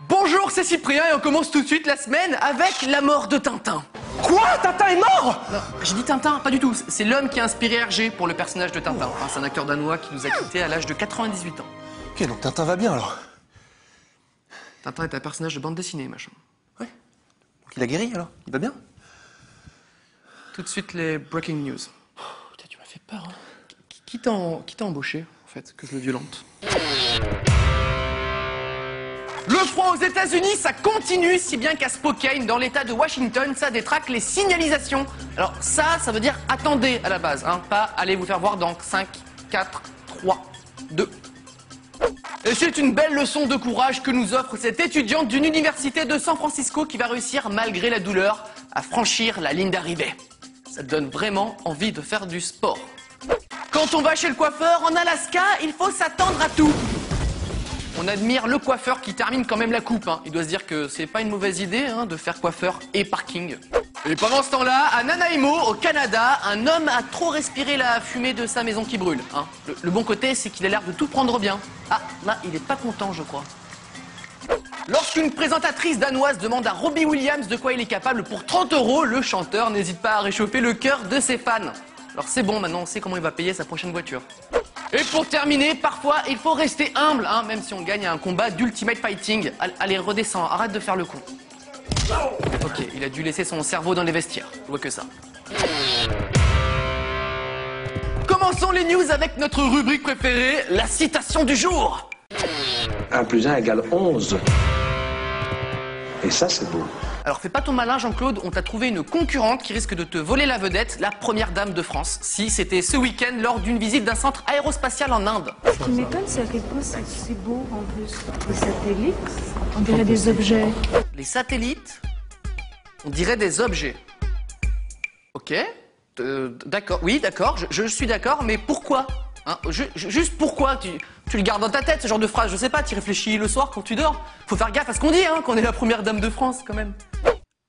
[SPEAKER 1] Bonjour, c'est Cyprien et on commence tout de suite la semaine avec la mort de Tintin.
[SPEAKER 3] Quoi? Tintin est mort?
[SPEAKER 1] Non, j'ai dit Tintin, pas du tout. C'est l'homme qui a inspiré Hergé pour le personnage de Tintin. Enfin, c'est un acteur danois qui nous a quittés à l'âge de 98 ans.
[SPEAKER 2] Ok, donc Tintin va bien alors.
[SPEAKER 1] Tintin est un personnage de bande dessinée, machin.
[SPEAKER 2] Ouais. Donc il a guéri alors? Il va bien?
[SPEAKER 1] Tout de suite les breaking news.
[SPEAKER 2] Putain, tu m'as fait peur, hein.
[SPEAKER 1] Qui t'a embauché, en fait, que je le violente? Le froid aux États-Unis, ça continue, si bien qu'à Spokane, dans l'État de Washington, ça détraque les signalisations. Alors ça veut dire attendez à la base, hein, pas allez vous faire voir dans 5, 4, 3, 2. Et c'est une belle leçon de courage que nous offre cette étudiante d'une université de San Francisco qui va réussir, malgré la douleur, à franchir la ligne d'arrivée. Ça donne vraiment envie de faire du sport. Quand on va chez le coiffeur en Alaska, il faut s'attendre à tout. On admire le coiffeur qui termine quand même la coupe. Hein. Il doit se dire que c'est pas une mauvaise idée hein, de faire coiffeur et parking. Et pendant ce temps-là, à Nanaimo, au Canada, un homme a trop respiré la fumée de sa maison qui brûle. Hein. Le bon côté, c'est qu'il a l'air de tout prendre bien. Ah, là, il est pas content, je crois. Lorsqu'une présentatrice danoise demande à Robbie Williams de quoi il est capable pour 30 €, le chanteur n'hésite pas à réchauffer le cœur de ses fans. Alors c'est bon, maintenant on sait comment il va payer sa prochaine voiture. Et pour terminer, parfois il faut rester humble, hein, même si on gagne un combat d'Ultimate Fighting. Allez, redescends, arrête de faire le con. Ok, il a dû laisser son cerveau dans les vestiaires, je vois que ça. Commençons les news avec notre rubrique préférée, la citation du jour.
[SPEAKER 11] 1 + 1 = 11. Et ça, c'est beau.
[SPEAKER 1] Alors fais pas ton malin Jean-Claude, on t'a trouvé une concurrente qui risque de te voler la vedette, la première dame de France. Si, c'était ce week-end lors d'une visite d'un centre aérospatial en Inde.
[SPEAKER 8] Ce qui m'étonne, c'est à quel point c'est beau en plus. Les satellites, on dirait des objets.
[SPEAKER 1] Les satellites, on dirait des objets. Ok, d'accord, oui d'accord, je suis d'accord, mais pourquoi hein, juste pourquoi tu le gardes dans ta tête, ce genre de phrase, je sais pas, tu réfléchis le soir quand tu dors. Faut faire gaffe à ce qu'on dit, hein, qu'on est la première dame de France, quand même.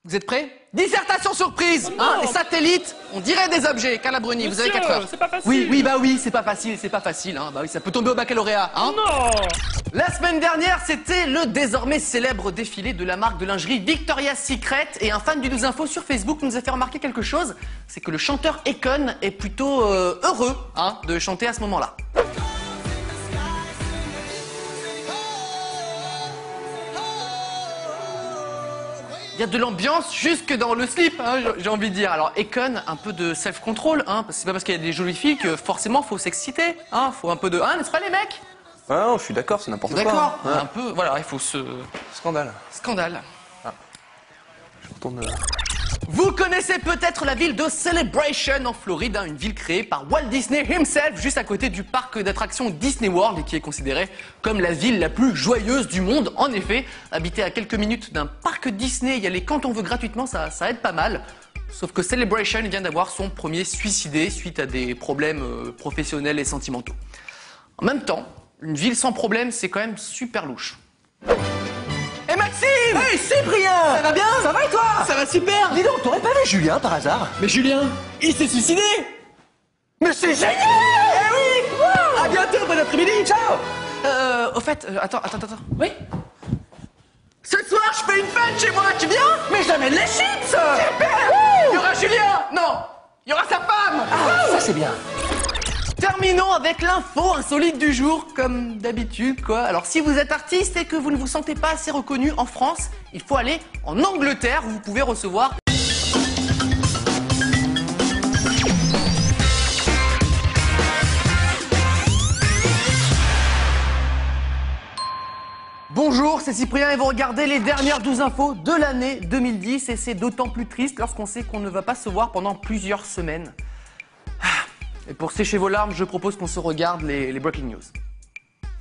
[SPEAKER 1] Vous êtes prêts? Dissertation surprise, hein, les satellites, on dirait des objets. Carla Bruni, vous avez 4 heures.
[SPEAKER 9] C'est pas facile.
[SPEAKER 1] Oui, c'est pas facile, hein. Bah oui, ça peut tomber au baccalauréat, hein.
[SPEAKER 9] Non.
[SPEAKER 1] La semaine dernière, c'était le désormais célèbre défilé de la marque de lingerie Victoria's Secret et un fan du 12 Info sur Facebook nous a fait remarquer quelque chose, c'est que le chanteur Akon est plutôt heureux, hein, de chanter à ce moment-là. Il y a de l'ambiance jusque dans le slip, hein, j'ai envie de dire. Alors, Econ, un peu de self-control, hein, c'est pas parce qu'il y a des jolies filles que forcément faut s'exciter, hein, faut un peu de... Hein, n'est-ce pas les mecs?
[SPEAKER 3] Ah non, je suis d'accord, c'est n'importe quoi.
[SPEAKER 1] D'accord,
[SPEAKER 3] Hein.
[SPEAKER 1] un peu, voilà, il faut se...
[SPEAKER 3] Scandale.
[SPEAKER 1] Scandale.
[SPEAKER 3] Je retourne là.
[SPEAKER 1] Vous connaissez peut-être la ville de Celebration en Floride, hein, une ville créée par Walt Disney himself, juste à côté du parc d'attractions Disney World et qui est considérée comme la ville la plus joyeuse du monde. En effet, habiter à quelques minutes d'un parc Disney, y aller quand on veut gratuitement, ça aide pas mal. Sauf que Celebration vient d'avoir son premier suicidé suite à des problèmes professionnels et sentimentaux. En même temps, une ville sans problème, c'est quand même super louche. Et Maxime!
[SPEAKER 3] Hey Cyprien!
[SPEAKER 1] Ça va bien?
[SPEAKER 3] Ça va et toi?
[SPEAKER 1] Ça va super!
[SPEAKER 3] Dis donc, t'aurais pas vu Julien par hasard?
[SPEAKER 1] Mais Julien, il s'est suicidé!
[SPEAKER 3] Mais c'est génial!
[SPEAKER 1] Eh oui!
[SPEAKER 3] Wow.
[SPEAKER 1] À bientôt, bon après-midi!
[SPEAKER 3] Ciao!
[SPEAKER 1] Au fait, attends. Oui? Ce soir, je fais une fête chez moi, tu viens?
[SPEAKER 3] Mais j'amène les chips!
[SPEAKER 1] Super! Il y aura Julien! Non! Il y aura sa femme!
[SPEAKER 3] Ah, ça c'est bien.
[SPEAKER 1] Terminons avec l'info insolite du jour, comme d'habitude, quoi. Alors, si vous êtes artiste et que vous ne vous sentez pas assez reconnu en France, il faut aller en Angleterre où vous pouvez recevoir... Bonjour, c'est Cyprien et vous regardez les dernières 12 infos de l'année 2010 et c'est d'autant plus triste lorsqu'on sait qu'on ne va pas se voir pendant plusieurs semaines. Et pour sécher vos larmes, je propose qu'on se regarde les breaking news.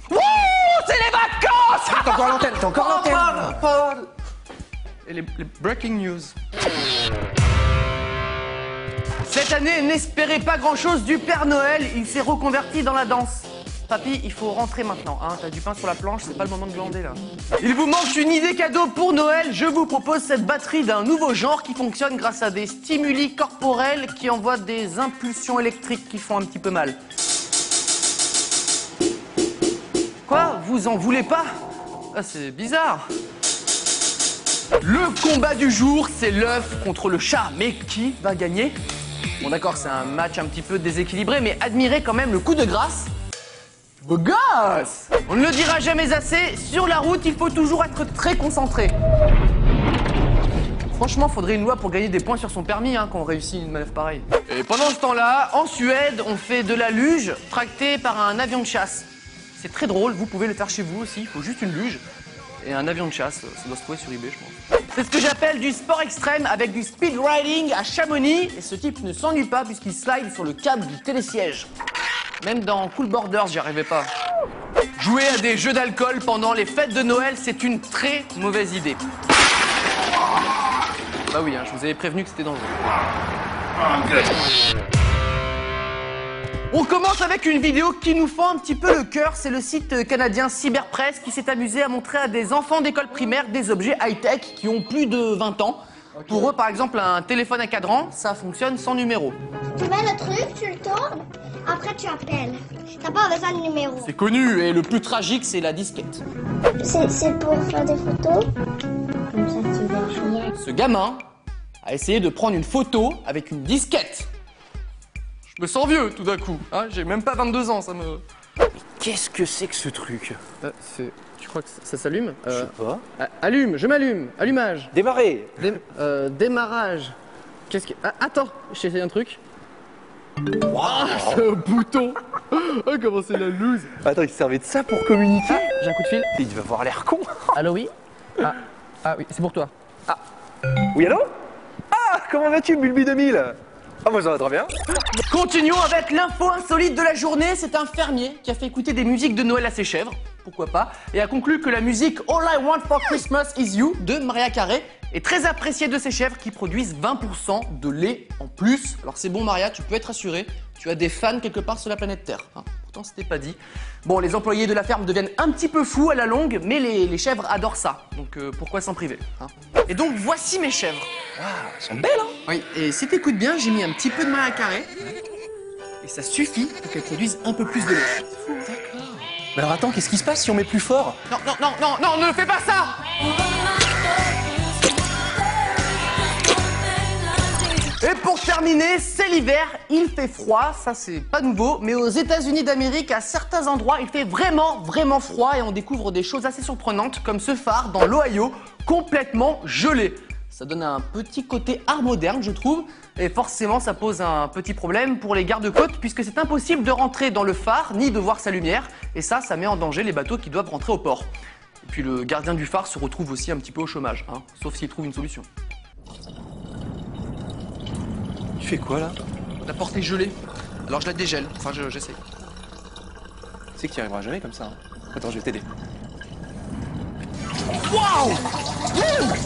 [SPEAKER 1] Wouh, c'est les vacances!
[SPEAKER 3] T'es encore à l'antenne, t'es encore à l'antenne.
[SPEAKER 1] Et les breaking news. Cette année, n'espérez pas grand-chose du Père Noël, il s'est reconverti dans la danse. Papy, il faut rentrer maintenant, hein. T'as du pain sur la planche, c'est pas le moment de glander là. Il vous manque une idée cadeau pour Noël, je vous propose cette batterie d'un nouveau genre qui fonctionne grâce à des stimuli corporels qui envoient des impulsions électriques qui font un petit peu mal. Quoi? Vous en voulez pas? Ah, c'est bizarre. Le combat du jour, c'est l'œuf contre le chat. Mais qui va gagner? Bon d'accord, c'est un match un petit peu déséquilibré, mais admirez quand même le coup de grâce. Beau gosse! On ne le dira jamais assez, sur la route, il faut toujours être très concentré. Franchement, faudrait une loi pour gagner des points sur son permis hein, quand on réussit une manœuvre pareille. Et pendant ce temps-là, en Suède, on fait de la luge tractée par un avion de chasse. C'est très drôle, vous pouvez le faire chez vous aussi, il faut juste une luge. Et un avion de chasse, ça doit se trouver sur eBay, je pense. C'est ce que j'appelle du sport extrême avec du speed riding à Chamonix. Et ce type ne s'ennuie pas puisqu'il slide sur le câble du télésiège. Même dans Cool Borders, j'y arrivais pas. Jouer à des jeux d'alcool pendant les fêtes de Noël, c'est une très mauvaise idée. Bah oui, hein, je vous avais prévenu que c'était dangereux. On commence avec une vidéo qui nous fend un petit peu le cœur. C'est le site canadien Cyberpresse qui s'est amusé à montrer à des enfants d'école primaire des objets high-tech qui ont plus de 20 ans. Okay. Pour eux, par exemple, un téléphone à cadran, ça fonctionne sans numéro.
[SPEAKER 12] Tu mets le truc, tu le tournes, après tu appelles. T'as pas besoin de numéro.
[SPEAKER 1] C'est connu, et le plus tragique, c'est la disquette.
[SPEAKER 12] C'est pour faire des photos. Comme ça, tu vas rien.
[SPEAKER 1] Ce gamin a essayé de prendre une photo avec une disquette. Je me sens vieux tout d'un coup, hein, j'ai même pas 22 ans, ça me...
[SPEAKER 3] Mais qu'est-ce que c'est que ce truc?
[SPEAKER 1] Tu crois que ça s'allume?
[SPEAKER 3] Je sais pas.
[SPEAKER 1] Allume, je m'allume, allumage.
[SPEAKER 3] Démarrer.
[SPEAKER 1] Démarrage. Qu'est-ce que... Ah, attends, j'ai essayé un truc. Wow, c'est un bouton. Oh, comment c'est la loose.
[SPEAKER 3] Attends, il servait de ça pour communiquer?
[SPEAKER 1] Ah, j'ai un coup de fil.
[SPEAKER 3] Il va avoir l'air con.
[SPEAKER 1] Allô, oui? Ah oui, c'est pour toi.
[SPEAKER 3] Ah. Oui, allô? Ah, comment vas-tu, Bulbi 2000? Ah, moi ça va très bien.
[SPEAKER 1] Continuons avec l'info insolite de la journée. C'est un fermier qui a fait écouter des musiques de Noël à ses chèvres, pourquoi pas, et a conclu que la musique All I Want for Christmas Is You de Mariah Carey est très appréciée de ses chèvres qui produisent 20% de lait en plus. Alors c'est bon Maria, tu peux être rassurée, tu as des fans quelque part sur la planète Terre. Hein. Pourtant c'était pas dit. Bon, les employés de la ferme deviennent un petit peu fous à la longue, mais les chèvres adorent ça. Donc pourquoi s'en priver hein. Et donc voici mes chèvres.
[SPEAKER 3] Ah, elles sont belles hein.
[SPEAKER 1] Oui, et si t'écoutes bien, j'ai mis un petit peu de Mariah Carey. Et ça suffit pour qu'elles produisent un peu plus de lait.
[SPEAKER 3] D'accord. Mais alors attends, qu'est-ce qui se passe si on met plus fort?
[SPEAKER 1] Non, ne fais pas ça! Et pour terminer, c'est l'hiver, il fait froid, ça c'est pas nouveau, mais aux États-Unis d'Amérique, à certains endroits, il fait vraiment froid et on découvre des choses assez surprenantes comme ce phare dans l'Ohio, complètement gelé.
[SPEAKER 3] Ça donne un petit côté art moderne, je trouve. Et forcément, ça pose un petit problème pour les gardes-côtes, puisque c'est impossible de rentrer dans le phare, ni de voir sa lumière. Et ça met en danger les bateaux qui doivent rentrer au port. Et puis le gardien du phare se retrouve aussi un petit peu au chômage, hein, sauf s'il trouve une solution.
[SPEAKER 5] Tu fais quoi là?
[SPEAKER 10] La porte est gelée. Alors je la dégèle. Enfin, j'essaie.
[SPEAKER 5] Tu sais que tu n'y arriveras jamais comme ça. Hein. Attends, je vais t'aider.
[SPEAKER 10] Waouh!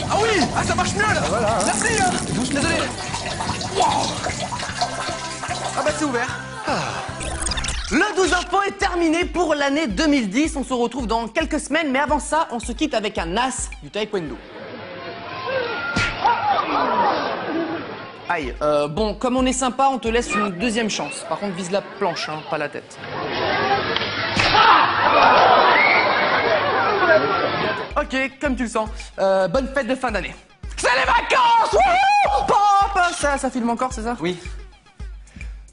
[SPEAKER 10] Ah oui! Ah, ça marche mieux là!
[SPEAKER 5] Voilà, hein.
[SPEAKER 10] Merci! Hein. Désolé! Waouh! Ah bah c'est ouvert!
[SPEAKER 3] Le 12 info est terminé pour l'année 2010. On se retrouve dans quelques semaines, mais avant ça, on se quitte avec un as du taekwondo. Aïe, bon, comme on est sympa, on te laisse une deuxième chance. Par contre, vise la planche, hein, pas la tête. Ok, comme tu le sens. Bonne fête de fin d'année. C'est les vacances! Wouhou! Pop! Ça filme encore, c'est ça?
[SPEAKER 5] Oui.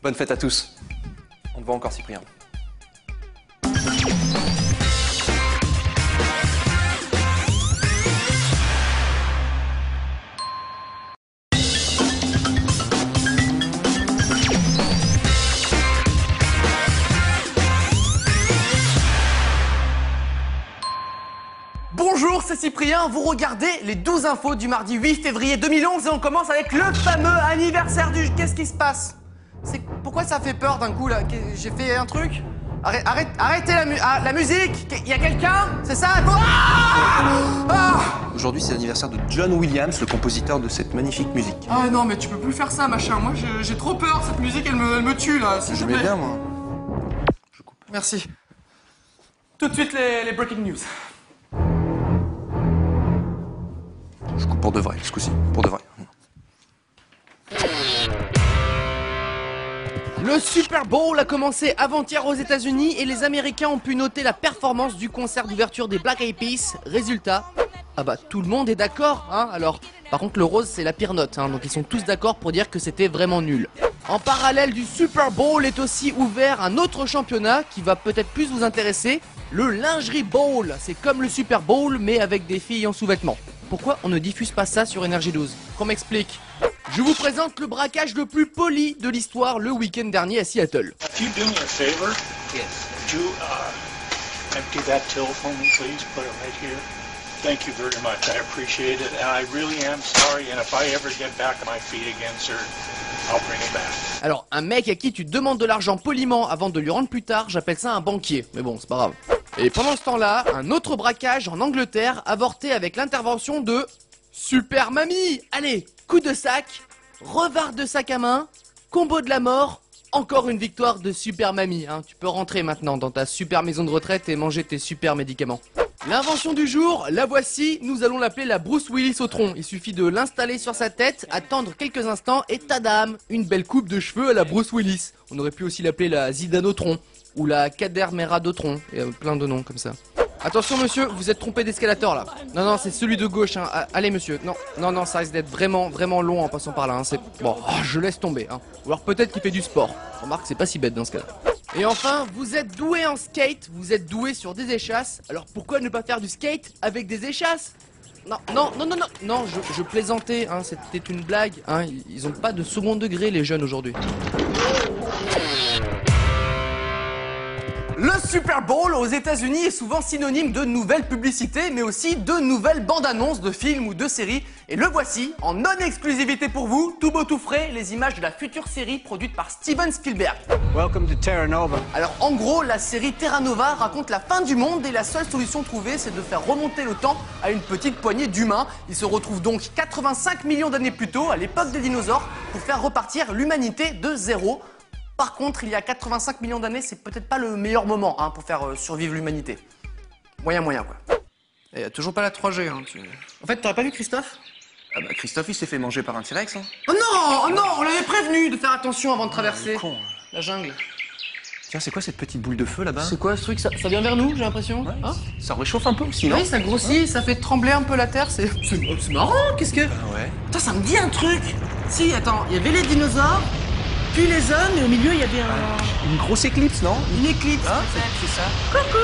[SPEAKER 5] Bonne fête à tous. On te voit encore, Cyprien.
[SPEAKER 3] Bonjour, c'est Cyprien, vous regardez les 12 infos du mardi 8 février 2011 et on commence avec le fameux anniversaire du... Qu'est-ce qui se passe? Pourquoi ça fait peur d'un coup là? J'ai fait un truc? Arrêtez la musique! Il y a quelqu'un? C'est ça?
[SPEAKER 5] Aujourd'hui, c'est l'anniversaire de John Williams, le compositeur de cette magnifique musique.
[SPEAKER 10] Ah non, mais tu peux plus faire ça, machin. Moi, j'ai trop peur. Cette musique, elle me tue là. S'il te
[SPEAKER 5] Je mets
[SPEAKER 10] plaît.
[SPEAKER 5] bien, moi.
[SPEAKER 10] Je coupe. Merci. Tout de suite, les breaking news.
[SPEAKER 5] Je coupe pour de vrai, ce coup-ci. Pour de vrai.
[SPEAKER 1] Le Super Bowl a commencé avant-hier aux États-Unis et les Américains ont pu noter la performance du concert d'ouverture des Black Eyed Peas. Résultat, ah bah tout le monde est d'accord, hein. Alors, par contre le rose c'est la pire note, hein, donc ils sont tous d'accord pour dire que c'était vraiment nul. En parallèle du Super Bowl est aussi ouvert un autre championnat qui va peut-être plus vous intéresser, le Lingerie Bowl. C'est comme le Super Bowl mais avec des filles en sous-vêtements. Pourquoi on ne diffuse pas ça sur Énergie 12? Qu'on m'explique. Je vous présente le braquage le plus poli de l'histoire le week-end dernier à Seattle.
[SPEAKER 13] If you do me a favor, could you empty that till for me, please? Put it right here. Thank you very much. I appreciate it, and I really am sorry. And if I ever get back on my feet again, sir, I'll bring it back.
[SPEAKER 1] Alors, un mec à qui tu demandes de l'argent poliment avant de lui rendre plus tard, j'appelle ça un banquier. Mais bon, c'est pas grave. Et pendant ce temps-là, un autre braquage en Angleterre avorté avec l'intervention de Super Mamie. Allez, coup de sac, revard de sac à main, combo de la mort, encore une victoire de Super Mamie. Hein. Tu peux rentrer maintenant dans ta super maison de retraite et manger tes super médicaments. L'invention du jour, la voici, nous allons l'appeler la Bruce Willis au tronc. Il suffit de l'installer sur sa tête, attendre quelques instants et tadam, une belle coupe de cheveux à la Bruce Willis. On aurait pu aussi l'appeler la Zidane au tronc, ou la Kader Merad au tronc, et plein de noms comme ça. Attention monsieur, vous êtes trompé d'escalator là. Non, non, c'est celui de gauche, hein. Allez monsieur, non, ça risque d'être vraiment long en passant par là, hein. C'est... Bon, je laisse tomber, hein. Ou alors peut-être qu'il fait du sport. Remarque, c'est pas si bête dans ce cas-là. Et enfin, vous êtes doué en skate, vous êtes doué sur des échasses, alors pourquoi ne pas faire du skate avec des échasses? Non, je plaisantais, hein, c'était une blague, hein, ils ont pas de second degré les jeunes aujourd'hui.
[SPEAKER 3] Le Super Bowl aux États-Unis est souvent synonyme de nouvelles publicités, mais aussi de nouvelles bandes-annonces de films ou de séries. Et le voici, en non-exclusivité pour vous, tout beau tout frais, les images de la future série produite par Steven Spielberg.
[SPEAKER 6] Welcome to Terra Nova.
[SPEAKER 3] Alors en gros, la série Terra Nova raconte la fin du monde et la seule solution trouvée, c'est de faire remonter le temps à une petite poignée d'humains. Ils se retrouvent donc 85 millions d'années plus tôt, à l'époque des dinosaures, pour faire repartir l'humanité de zéro. Par contre, il y a 85 millions d'années, c'est peut-être pas le meilleur moment hein, pour faire survivre l'humanité. Moyen quoi.
[SPEAKER 10] Et y a toujours pas la 3G, hein.
[SPEAKER 3] En fait, t'aurais pas vu Christophe?
[SPEAKER 5] Ah bah Christophe, il s'est fait manger par un T-Rex, hein.
[SPEAKER 3] Oh non, on l'avait prévenu de faire attention avant de traverser la jungle.
[SPEAKER 5] Tiens, c'est quoi cette petite boule de feu là-bas?
[SPEAKER 3] C'est quoi ce truc? Ça vient vers nous, j'ai l'impression.
[SPEAKER 5] Ouais,
[SPEAKER 3] hein?
[SPEAKER 5] Ça réchauffe un peu aussi, non?
[SPEAKER 3] Oui, ça grossit, ça fait trembler un peu la terre, c'est marrant, qu'est-ce que...
[SPEAKER 5] Ah ouais.
[SPEAKER 3] Putain, ça me dit un truc. Si, attends, il y avait les dinosaures, puis les hommes, et au milieu, il y avait
[SPEAKER 5] une grosse éclipse, non?
[SPEAKER 3] Une éclipse,
[SPEAKER 5] hein,
[SPEAKER 3] c'est ça.
[SPEAKER 5] Coucou.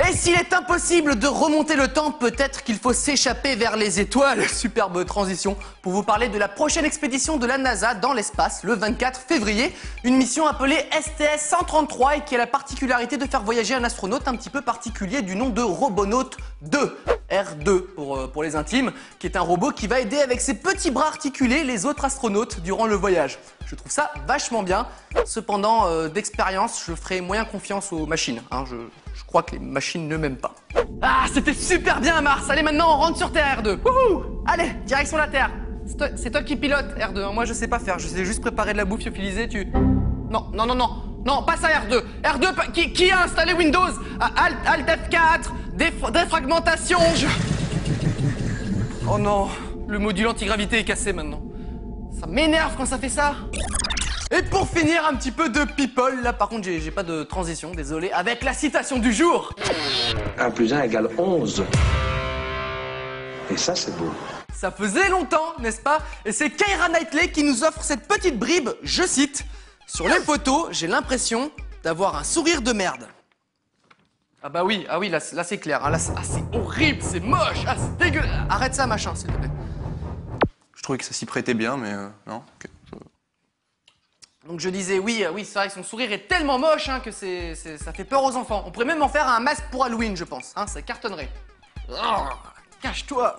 [SPEAKER 1] Et s'il est impossible de remonter le temps, peut-être qu'il faut s'échapper vers les étoiles. Superbe transition pour vous parler de la prochaine expédition de la NASA dans l'espace le 24 février. Une mission appelée STS-133 et qui a la particularité de faire voyager un astronaute un petit peu particulier du nom de Robonaut 2. R2 pour les intimes, qui est un robot qui va aider avec ses petits bras articulés les autres astronautes durant le voyage. Je trouve ça vachement bien. Cependant, d'expérience, je ferai moyen confiance aux machines. Hein, je crois que les machines ne m'aiment pas. Ah, c'était super bien à Mars. Allez, maintenant on rentre sur Terre, R2. Wouhou! Allez, direction la Terre. C'est toi qui pilote, R2. Hein. Moi, je sais pas faire. Je sais juste préparer de la bouffe lyophilisée. Non, non, non, non. Non, pas ça, R2. R2, qui a installé Windows? Alt F4, défragmentation, Oh non, le module antigravité est cassé maintenant. Ça m'énerve quand ça fait ça. Et pour finir, un petit peu de people. Là, par contre, j'ai pas de transition, désolé. Avec la citation du jour.
[SPEAKER 11] 1 + 1 = 11. Et ça, c'est beau.
[SPEAKER 1] Ça faisait longtemps, n'est-ce pas? Et c'est Keira Knightley qui nous offre cette petite bribe, je cite. Sur les photos, j'ai l'impression d'avoir un sourire de merde. Ah bah oui, là c'est clair. Hein, là, c'est horrible, c'est moche, c'est dégueulasse. Arrête ça, machin, s'il te plaît.
[SPEAKER 2] Je trouvais que ça s'y prêtait bien, mais non. Okay.
[SPEAKER 1] Donc je disais, oui, c'est vrai que son sourire est tellement moche hein, que ça fait peur aux enfants. On pourrait même en faire un masque pour Halloween, je pense. Hein, ça cartonnerait. Oh, cache-toi.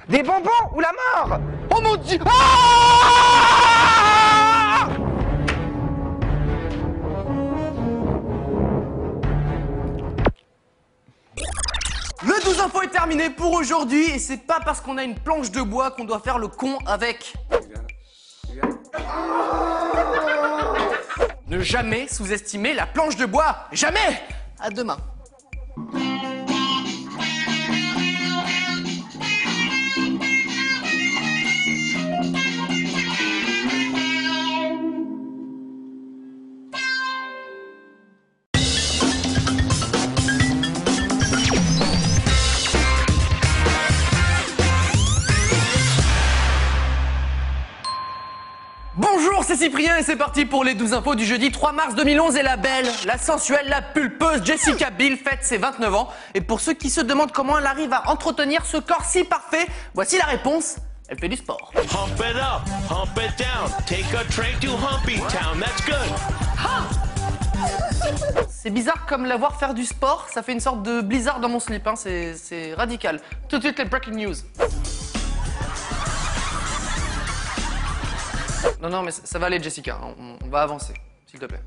[SPEAKER 3] Des bonbons ou la mort?
[SPEAKER 1] Oh mon Dieu! Ah! Le 12 infos est terminé pour aujourd'hui et c'est pas parce qu'on a une planche de bois qu'on doit faire le con avec. Ne jamais sous-estimer la planche de bois. Jamais! À demain. Bonjour, c'est Cyprien et c'est parti pour les 12 infos du jeudi 3 mars 2011 et la belle, la sensuelle, la pulpeuse Jessica Biel fête ses 29 ans. Et pour ceux qui se demandent comment elle arrive à entretenir ce corps si parfait, voici la réponse, elle fait du sport.
[SPEAKER 14] Hump it up, hump it down, take a train to Humpy Town, that's good.
[SPEAKER 1] C'est bizarre comme la voir faire du sport, ça fait une sorte de blizzard dans mon slip, hein. C'est radical. Tout de suite les breaking news. Non, mais ça va aller, Jessica. On va avancer, s'il te plaît.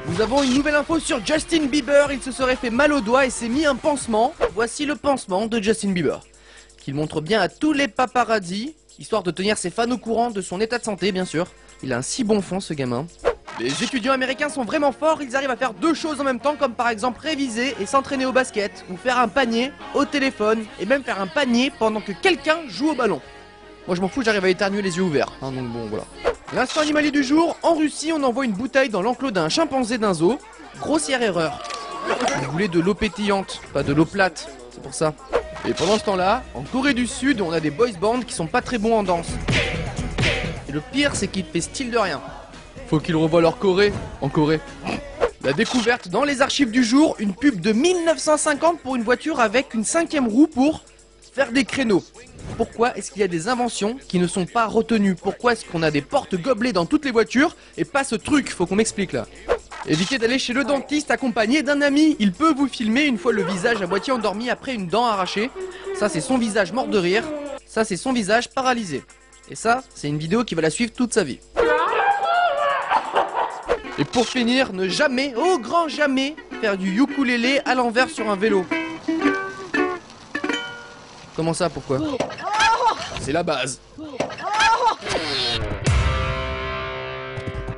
[SPEAKER 1] Nous avons une nouvelle info sur Justin Bieber. Il se serait fait mal au doigt et s'est mis un pansement. Voici le pansement de Justin Bieber, qu'il montre bien à tous les paparazzis, histoire de tenir ses fans au courant de son état de santé, bien sûr. Il a un si bon fond, ce gamin. Les étudiants américains sont vraiment forts. Ils arrivent à faire deux choses en même temps, comme par exemple réviser et s'entraîner au basket, ou faire un panier au téléphone, et même faire un panier pendant que quelqu'un joue au ballon. Moi je m'en fous, j'arrive à éternuer les yeux ouverts, hein, donc bon voilà. L'instant animalier du jour, en Russie on envoie une bouteille dans l'enclos d'un chimpanzé d'un zoo. Grossière erreur. Vous voulez de l'eau pétillante, pas de l'eau plate, c'est pour ça. Et pendant ce temps-là, en Corée du Sud, on a des boys bands qui sont pas très bons en danse. Et le pire c'est qu'ils fait style de rien. Faut qu'ils revoient leur Corée en Corée. La découverte dans les archives du jour, une pub de 1950 pour une voiture avec une 5e roue pour faire des créneaux. Pourquoi est-ce qu'il y a des inventions qui ne sont pas retenues? Pourquoi est-ce qu'on a des portes gobelets dans toutes les voitures et pas ce truc? Faut qu'on m'explique là. Évitez d'aller chez le dentiste accompagné d'un ami. Il peut vous filmer une fois le visage à moitié endormi après une dent arrachée. Ça c'est son visage mort de rire. Ça c'est son visage paralysé. Et ça, c'est une vidéo qui va la suivre toute sa vie. Et pour finir, ne jamais, au grand jamais, faire du ukulélé à l'envers sur un vélo. Comment ça, pourquoi? C'est la base.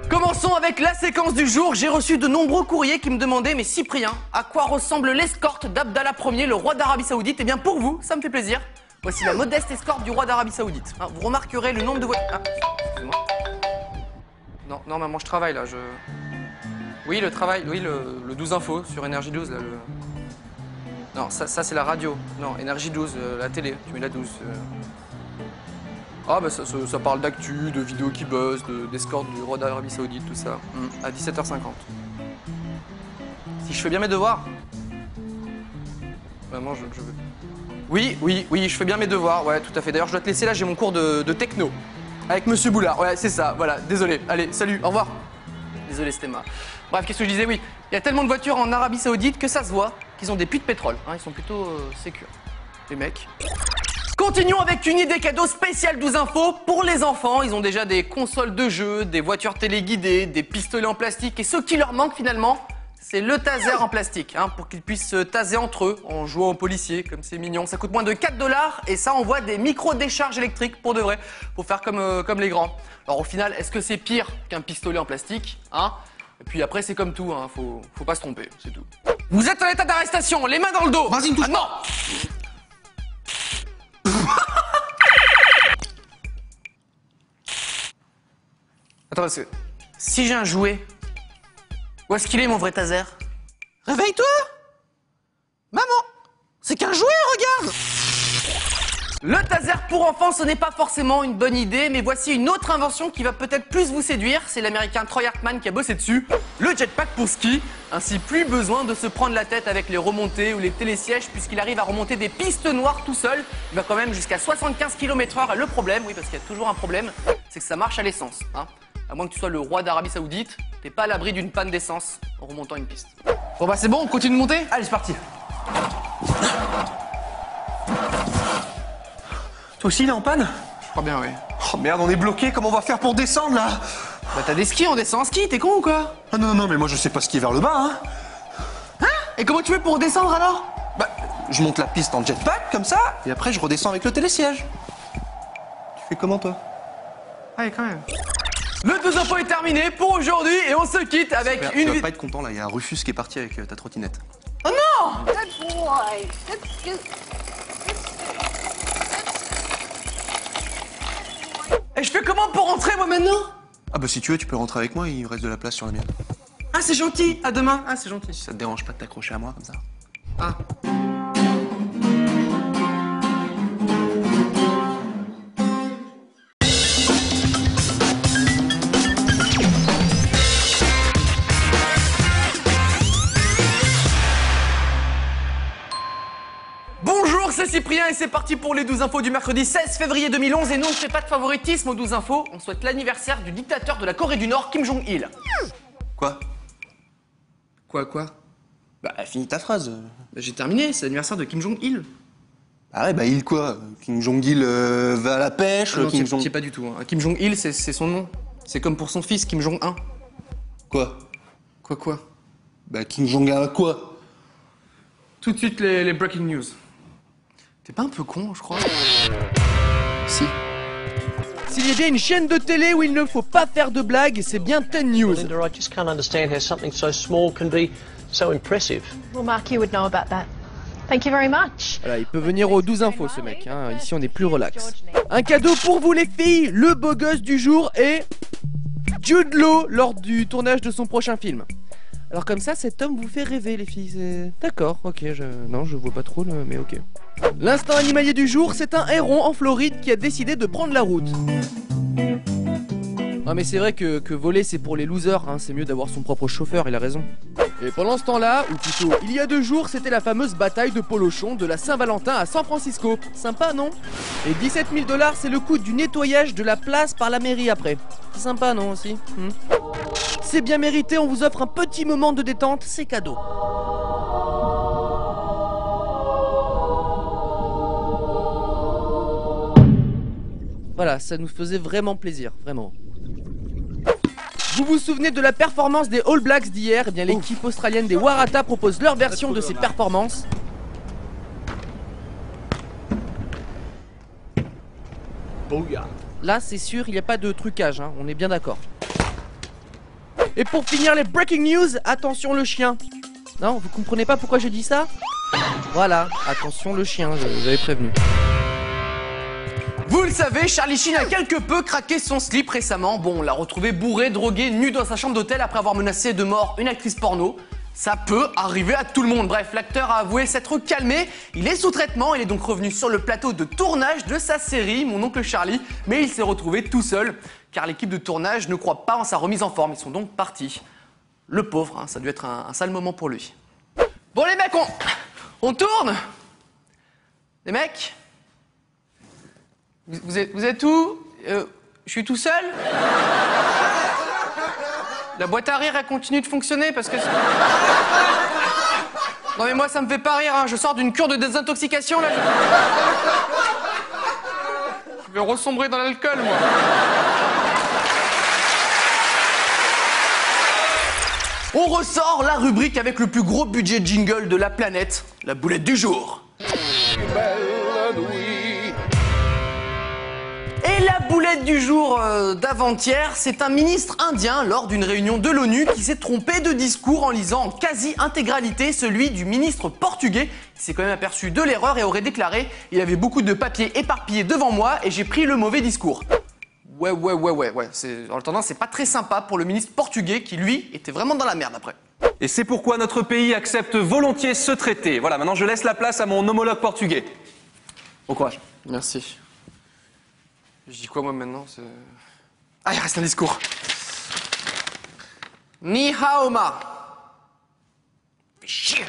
[SPEAKER 1] Commençons avec la séquence du jour. J'ai reçu de nombreux courriers qui me demandaient, mais Cyprien, à quoi ressemble l'escorte d'Abdallah Ier, le roi d'Arabie Saoudite? Eh bien pour vous, ça me fait plaisir. Voici la modeste escorte du roi d'Arabie Saoudite. Hein, vous remarquerez le nombre de voitures... Ah, excusez-moi. Non, maman, je travaille là, Oui, le travail, oui, le 12 infos sur Énergie 12, là, Non, ça c'est la radio. Non, Énergie 12, la télé, tu mets la 12.
[SPEAKER 3] Ah bah ça parle d'actu, de vidéos qui buzzent, d'escorte du roi d'Arabie Saoudite, tout ça. À 17h50. Si je fais bien mes devoirs. Vraiment, je veux. Oui, je fais bien mes devoirs, ouais, tout à fait. D'ailleurs, je dois te laisser là, j'ai mon cours de techno. Avec Monsieur Boulard, ouais, c'est ça, voilà, désolé. Allez, salut, au revoir. Désolé, Stéma. Bref, qu'est-ce que je disais, oui. Il y a tellement de voitures en Arabie Saoudite que ça se voit qu'ils ont des puits de pétrole. Hein, ils sont plutôt sécures, les mecs. Continuons avec une idée cadeau spéciale 12 infos pour les enfants. Ils ont déjà des consoles de jeux, des voitures téléguidées, des pistolets en plastique. Et ce qui leur manque finalement, c'est le taser en plastique, hein, pour qu'ils puissent se taser entre eux en jouant aux policiers, comme c'est mignon. Ça coûte moins de 4 $ et ça envoie des micro-décharges électriques pour de vrai, pour faire comme les grands. Alors au final, est-ce que c'est pire qu'un pistolet en plastique, hein? Et puis après, c'est comme tout, hein, faut pas se tromper, c'est tout. Vous êtes en état d'arrestation, les mains dans le dos.
[SPEAKER 2] Vas-y, me touche
[SPEAKER 3] non. Attends, parce que si j'ai un jouet, où est-ce qu'il est mon vrai taser? Réveille-toi! Maman! C'est qu'un jouet, regarde! Le taser pour enfants, ce n'est pas forcément une bonne idée, mais voici une autre invention qui va peut-être plus vous séduire. C'est l'américain Troy Hartman qui a bossé dessus. Le jetpack pour ski. Ainsi, plus besoin de se prendre la tête avec les remontées ou les télésièges, puisqu'il arrive à remonter des pistes noires tout seul. Il va quand même jusqu'à 75 km/h. Et le problème, oui, parce qu'il y a toujours un problème, c'est que ça marche à l'essence, hein. À moins que tu sois le roi d'Arabie Saoudite, t'es pas à l'abri d'une panne d'essence en remontant une piste. Bon bah c'est bon, on continue de monter? Allez, c'est parti.
[SPEAKER 2] Toi aussi, il est en panne?
[SPEAKER 3] Je crois bien, oui.
[SPEAKER 2] Oh merde, on est bloqué, comment on va faire pour descendre là?
[SPEAKER 3] Bah t'as des skis, on descend en ski, t'es con ou quoi?
[SPEAKER 2] Ah non, mais moi je sais pas skier vers le bas, hein.
[SPEAKER 3] Hein? Et comment tu fais pour descendre alors?
[SPEAKER 2] Bah, je monte la piste en jetpack, comme ça, et après je redescends avec le télésiège. Tu fais comment toi?
[SPEAKER 3] Ouais, quand même. Le 12 infos est terminé pour aujourd'hui et on se quitte avec
[SPEAKER 2] Super,
[SPEAKER 3] une...
[SPEAKER 2] Tu vas pas être content là, il y a un Rufus qui est parti avec ta trottinette.
[SPEAKER 3] Oh non!
[SPEAKER 12] Good boy. Good.
[SPEAKER 3] Et je fais comment pour rentrer moi maintenant?
[SPEAKER 2] Ah bah si tu veux, tu peux rentrer avec moi, il reste de la place sur la mienne.
[SPEAKER 3] Ah c'est gentil, à demain. Ah c'est gentil.
[SPEAKER 2] Si ça te dérange pas de t'accrocher à moi comme ça.
[SPEAKER 3] Ah. Bonjour, c'est Cyprien et c'est parti pour les 12 infos du mercredi 16 février 2011. Et nous, on ne fait pas de favoritisme aux 12 infos, on souhaite l'anniversaire du dictateur de la Corée du Nord, Kim Jong-il.
[SPEAKER 2] Quoi?
[SPEAKER 3] Quoi?
[SPEAKER 2] Bah finis ta phrase.
[SPEAKER 3] Bah, j'ai terminé, c'est l'anniversaire de Kim Jong-il.
[SPEAKER 2] Ah ouais, bah il quoi? Kim Jong-il va à la pêche,
[SPEAKER 3] Non,
[SPEAKER 2] Kim Jong...
[SPEAKER 3] c'est pas du tout. Hein. Kim Jong-il, c'est son nom. C'est comme pour son fils, Kim Jong-un.
[SPEAKER 2] Quoi?
[SPEAKER 3] Quoi?
[SPEAKER 2] Bah Kim Jong-un quoi?
[SPEAKER 3] Tout de suite les breaking news. T'es pas un peu con, je crois? Si. S'il y a bien une chaîne de télé où il ne faut pas faire de blagues, c'est bien 10 News.
[SPEAKER 15] Linda, I just can't understand how something so small can be so impressive.
[SPEAKER 16] Well, Mark, you would know about that. Thank you very much.
[SPEAKER 1] Voilà, il peut venir aux 12 infos ce mec, hein. Ici on est plus relax. Un cadeau pour vous les filles, le beau gosse du jour est Jude Law lors du tournage de son prochain film. Alors comme ça, cet homme vous fait rêver les filles, d'accord, ok, non je vois pas trop mais ok. L'instant animalier du jour, c'est un héron en Floride qui a décidé de prendre la route. Non mais c'est vrai que voler c'est pour les losers, hein. C'est mieux d'avoir son propre chauffeur, il a raison. Et pendant ce temps-là, ou plutôt il y a 2 jours, c'était la fameuse bataille de polochon de la Saint-Valentin à San Francisco. Sympa non? Et 17 000 $, c'est le coût du nettoyage de la place par la mairie après. C'est sympa non aussi? C'est bien mérité, on vous offre un petit moment de détente, c'est cadeau. Voilà, ça nous faisait vraiment plaisir, vraiment. Vous vous souvenez de la performance des All Blacks d'hier? Eh bien l'équipe australienne des Waratahs propose leur version de ces performances. Là c'est sûr, il n'y a pas de trucage, hein, on est bien d'accord. Et pour finir les breaking news, attention le chien. Non, vous comprenez pas pourquoi je dis ça? Voilà, attention le chien, j'avais prévenu. Vous le savez, Charlie Sheen a quelque peu craqué son slip récemment. Bon, on l'a retrouvé bourré, drogué, nu dans sa chambre d'hôtel après avoir menacé de mort une actrice porno. Ça peut arriver à tout le monde. Bref, l'acteur a avoué s'être calmé. Il est sous traitement. Il est donc revenu sur le plateau de tournage de sa série, Mon oncle Charlie. Mais il s'est retrouvé tout seul, car l'équipe de tournage ne croit pas en sa remise en forme. Ils sont donc partis. Le pauvre, hein, ça a dû être un sale moment pour lui. Bon les mecs, on tourne. Les mecs, vous êtes où? Je suis tout seul? La boîte à rire, elle continue de fonctionner parce que... Non mais moi, ça me fait pas rire, hein. Je sors d'une cure de désintoxication, là. Je vais ressombrer dans l'alcool, moi. On ressort la rubrique avec le plus gros budget jingle de la planète, la boulette du jour. Et la boulette du jour d'avant-hier, c'est un ministre indien lors d'une réunion de l'ONU qui s'est trompé de discours en lisant en quasi-intégralité celui du ministre portugais. Il s'est quand même aperçu de l'erreur et aurait déclaré « Il y avait beaucoup de papiers éparpillés devant moi et j'ai pris le mauvais discours ». Ouais. En attendant, c'est pas très sympa pour le ministre portugais qui, lui, était vraiment dans la merde après.
[SPEAKER 2] Et c'est pourquoi notre pays accepte volontiers ce traité. Voilà, maintenant je laisse la place à mon homologue portugais. Bon courage.
[SPEAKER 1] Merci. Je dis quoi moi maintenant? Ah, il reste un discours. Ni hao ma. Chier.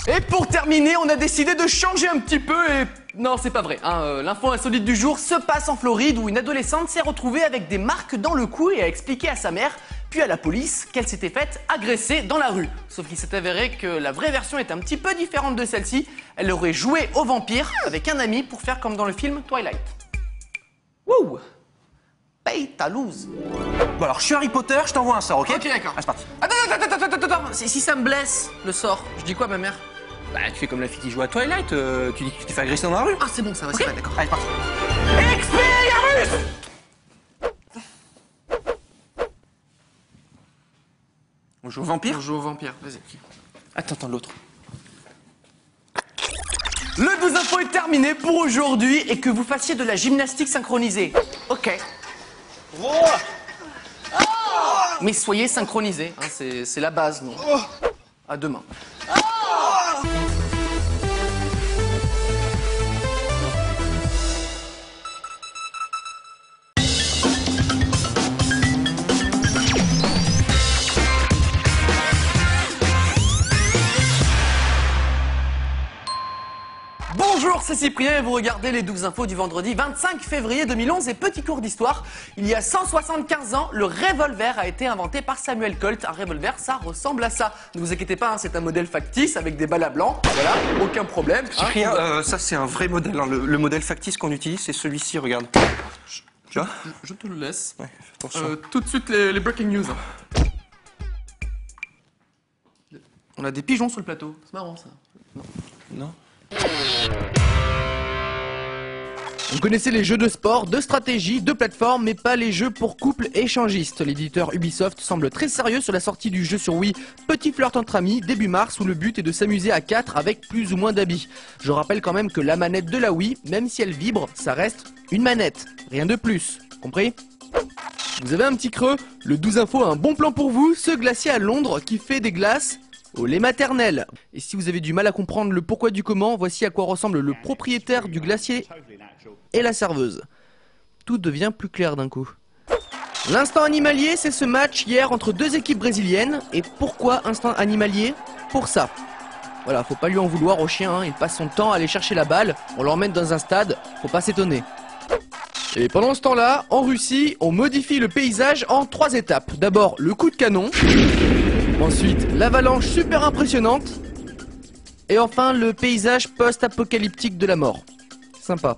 [SPEAKER 1] Et pour terminer, on a décidé de changer un petit peu et... Non, c'est pas vrai. Hein. L'info insolite du jour se passe en Floride où une adolescente s'est retrouvée avec des marques dans le cou et a expliqué à sa mère, puis à la police, qu'elle s'était faite agresser dans la rue. Sauf qu'il s'est avéré que la vraie version est un petit peu différente de celle-ci. Elle aurait joué au vampire avec un ami pour faire comme dans le film Twilight. Wouh! Paye ta loose.
[SPEAKER 3] Bon alors, je suis Harry Potter, je t'envoie un sort, ok?
[SPEAKER 1] Ok, d'accord.
[SPEAKER 3] Ah, c'est parti.
[SPEAKER 1] Attends. Si ça me blesse, le sort, je dis quoi, ma mère?
[SPEAKER 3] Bah, tu fais comme la fille qui joue à Twilight, tu dis que tu t'es fait agresser dans la rue.
[SPEAKER 1] Ah, c'est bon, ça va,
[SPEAKER 3] okay.
[SPEAKER 1] c'est vrai, d'accord.
[SPEAKER 3] Allez, parti.
[SPEAKER 1] Expelliarmus!
[SPEAKER 3] On joue au vampire?
[SPEAKER 1] On joue au vampire, vas-y.
[SPEAKER 3] Attends, l'autre.
[SPEAKER 1] Le 12 info est terminé pour aujourd'hui et que vous fassiez de la gymnastique synchronisée. Ok. Mais soyez synchronisés, hein, c'est la base, non? À demain. Bonjour, c'est Cyprien et vous regardez les 12 infos du vendredi 25 février 2011 et petit cours d'histoire. Il y a 175 ans, le revolver a été inventé par Samuel Colt. Un revolver, ça ressemble à ça. Ne vous inquiétez pas, hein, c'est un modèle factice avec des balles à blanc. Voilà, aucun problème.
[SPEAKER 3] Cyprien, ça c'est un vrai modèle. Hein. Le modèle factice qu'on utilise, c'est celui-ci, regarde. Tu vois?
[SPEAKER 1] Je te le laisse.
[SPEAKER 3] Ouais, attention.
[SPEAKER 1] Tout de suite les breaking news. On a des pigeons sur le plateau. C'est marrant ça.
[SPEAKER 3] Non.
[SPEAKER 1] On connaissait les jeux de sport, de stratégie, de plateforme, mais pas les jeux pour couples échangistes. L'éditeur Ubisoft semble très sérieux sur la sortie du jeu sur Wii Petit Flirt entre amis, début mars, où le but est de s'amuser à 4 avec plus ou moins d'habits. Je rappelle quand même que la manette de la Wii, même si elle vibre, ça reste une manette, rien de plus, compris? Vous avez un petit creux? Le 12 info a un bon plan pour vous, ce glacier à Londres qui fait des glaces au lait maternel. Et si vous avez du mal à comprendre le pourquoi du comment, voici à quoi ressemble le propriétaire du glacier et la serveuse. Tout devient plus clair d'un coup. L'instant animalier, c'est ce match hier entre deux équipes brésiliennes. Et pourquoi instant animalier? Pour ça. Voilà, faut pas lui en vouloir au chien, hein. Il passe son temps à aller chercher la balle, on l'emmène dans un stade, faut pas s'étonner. Et pendant ce temps-là, en Russie, on modifie le paysage en 3 étapes. D'abord, le coup de canon. Ensuite, l'avalanche super impressionnante. Et enfin, le paysage post-apocalyptique de la mort. Sympa.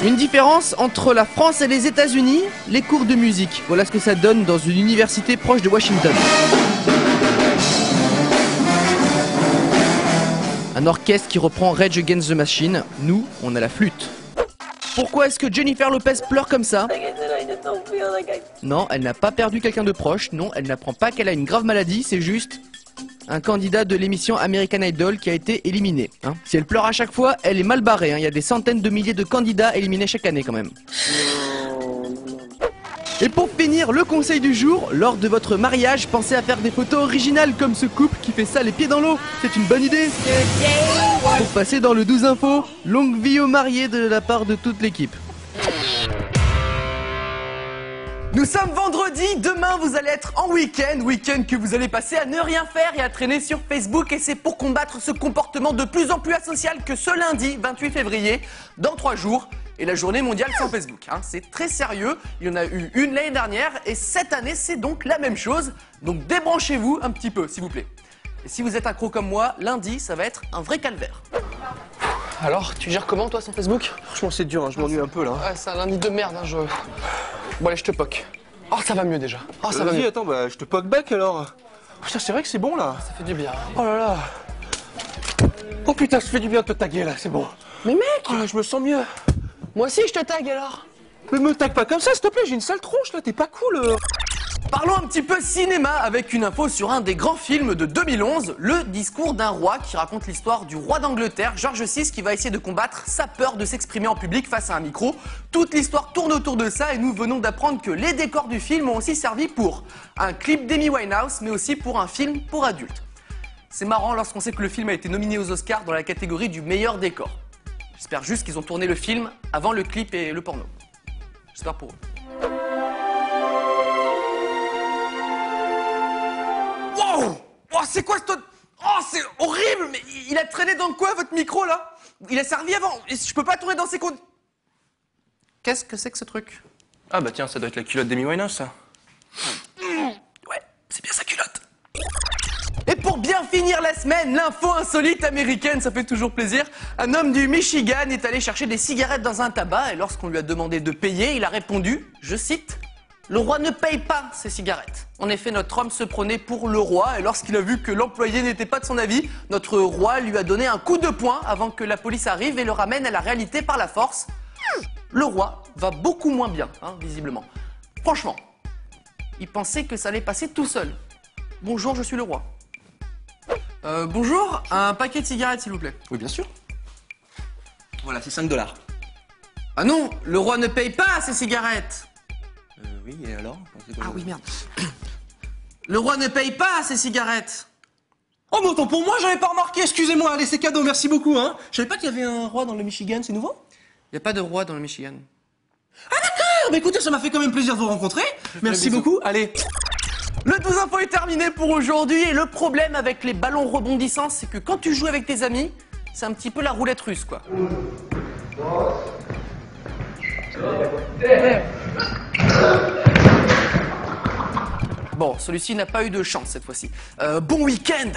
[SPEAKER 1] Une différence entre la France et les États-Unis, les cours de musique. Voilà ce que ça donne dans une université proche de Washington. Un orchestre qui reprend Rage Against the Machine. Nous, on a la flûte. Pourquoi est-ce que Jennifer Lopez pleure comme ça? Non, elle n'a pas perdu quelqu'un de proche. Non, elle n'apprend pas qu'elle a une grave maladie. C'est juste un candidat de l'émission American Idol qui a été éliminé. Hein. Si elle pleure à chaque fois, elle est mal barrée. Hein. Il y a des centaines de milliers de candidats éliminés chaque année quand même. Et pour finir, finir, le conseil du jour, lors de votre mariage, pensez à faire des photos originales comme ce couple qui fait ça les pieds dans l'eau. C'est une bonne idée. Pour passer dans le 12 info, longue vie aux mariés de la part de toute l'équipe.
[SPEAKER 3] Nous sommes vendredi, demain vous allez être en week-end que vous allez passer à ne rien faire et à traîner sur Facebook, et c'est pour combattre ce comportement de plus en plus asocial que ce lundi 28 février, dans 3 jours, est la journée mondiale sans Facebook. C'est très sérieux, il y en a eu une l'année dernière et cette année c'est donc la même chose, donc débranchez-vous un petit peu s'il vous plaît. Et si vous êtes accro comme moi, lundi ça va être un vrai calvaire.
[SPEAKER 10] Alors, tu gères comment toi sans Facebook?
[SPEAKER 3] Franchement c'est dur, je m'ennuie un peu là.
[SPEAKER 10] Ouais, c'est un lundi de merde, Bon allez, je te poque. Oh, ça va mieux déjà. Oh, ça va mieux.
[SPEAKER 3] Attends, bah je te poque back alors. Putain, c'est vrai que c'est bon là.
[SPEAKER 10] Ça fait du bien.
[SPEAKER 3] Oh là là. Oh putain, ça fait du bien de te taguer là, c'est bon.
[SPEAKER 10] Mais mec,
[SPEAKER 3] oh, je me sens mieux.
[SPEAKER 10] Moi aussi je te tag alors.
[SPEAKER 3] Mais me tag pas comme ça s'il te plaît, j'ai une sale tronche là, t'es pas cool. Parlons un petit peu cinéma avec une info sur un des grands films de 2011, Le discours d'un roi, qui raconte l'histoire du roi d'Angleterre, George VI, qui va essayer de combattre sa peur de s'exprimer en public face à un micro. Toute l'histoire tourne autour de ça et nous venons d'apprendre que les décors du film ont aussi servi pour un clip d'Amy Winehouse, mais aussi pour un film pour adultes. C'est marrant lorsqu'on sait que le film a été nominé aux Oscars dans la catégorie du meilleur décor. J'espère juste qu'ils ont tourné le film avant le clip et le porno. J'espère pour eux. Wow! Oh, c'est quoi ce... Oh, c'est horrible! Mais il a traîné dans quoi, votre micro, là? Il a servi avant. Je peux pas tourner dans ces conditions. Qu'est-ce que c'est que ce truc? Ah bah tiens, ça doit être la culotte d'Amy Winehouse, ça.
[SPEAKER 1] Ouais, c'est bien sa culotte. Et pour bien finir la semaine, l'info insolite américaine, ça fait toujours plaisir. Un homme du Michigan est allé chercher des cigarettes dans un tabac et lorsqu'on lui a demandé de payer, il a répondu, je cite, « Le roi ne paye pas ses cigarettes ». En effet, notre homme se prenait pour le roi et lorsqu'il a vu que l'employé n'était pas de son avis, notre roi lui a donné un coup de poing avant que la police arrive et le ramène à la réalité par la force. Le roi va beaucoup moins bien, visiblement. Franchement, il pensait que ça allait passer tout seul. Bonjour, je suis le roi. Bonjour, un paquet de cigarettes s'il vous plaît.
[SPEAKER 3] Oui, bien sûr. Voilà, c'est 5 $.
[SPEAKER 1] Ah non, le roi ne paye pas ses cigarettes.
[SPEAKER 3] Oui, et alors?
[SPEAKER 1] Ah oui, merde. Le roi ne paye pas ses cigarettes.
[SPEAKER 3] Oh, mais autant pour moi, j'avais pas remarqué, excusez-moi, allez, c'est cadeau, merci beaucoup, Je savais pas qu'il y avait un roi dans le Michigan, c'est nouveau?
[SPEAKER 1] Il n'y a pas de roi dans le Michigan.
[SPEAKER 3] Ah d'accord, bah écoutez, ça m'a fait quand même plaisir de vous rencontrer. Merci beaucoup, allez.
[SPEAKER 1] Le 12 info est terminé pour aujourd'hui et le problème avec les ballons rebondissants, c'est que quand tu joues avec tes amis, c'est un petit peu la roulette russe, quoi. Bon, celui-ci n'a pas eu de chance cette fois-ci. Bon week-end!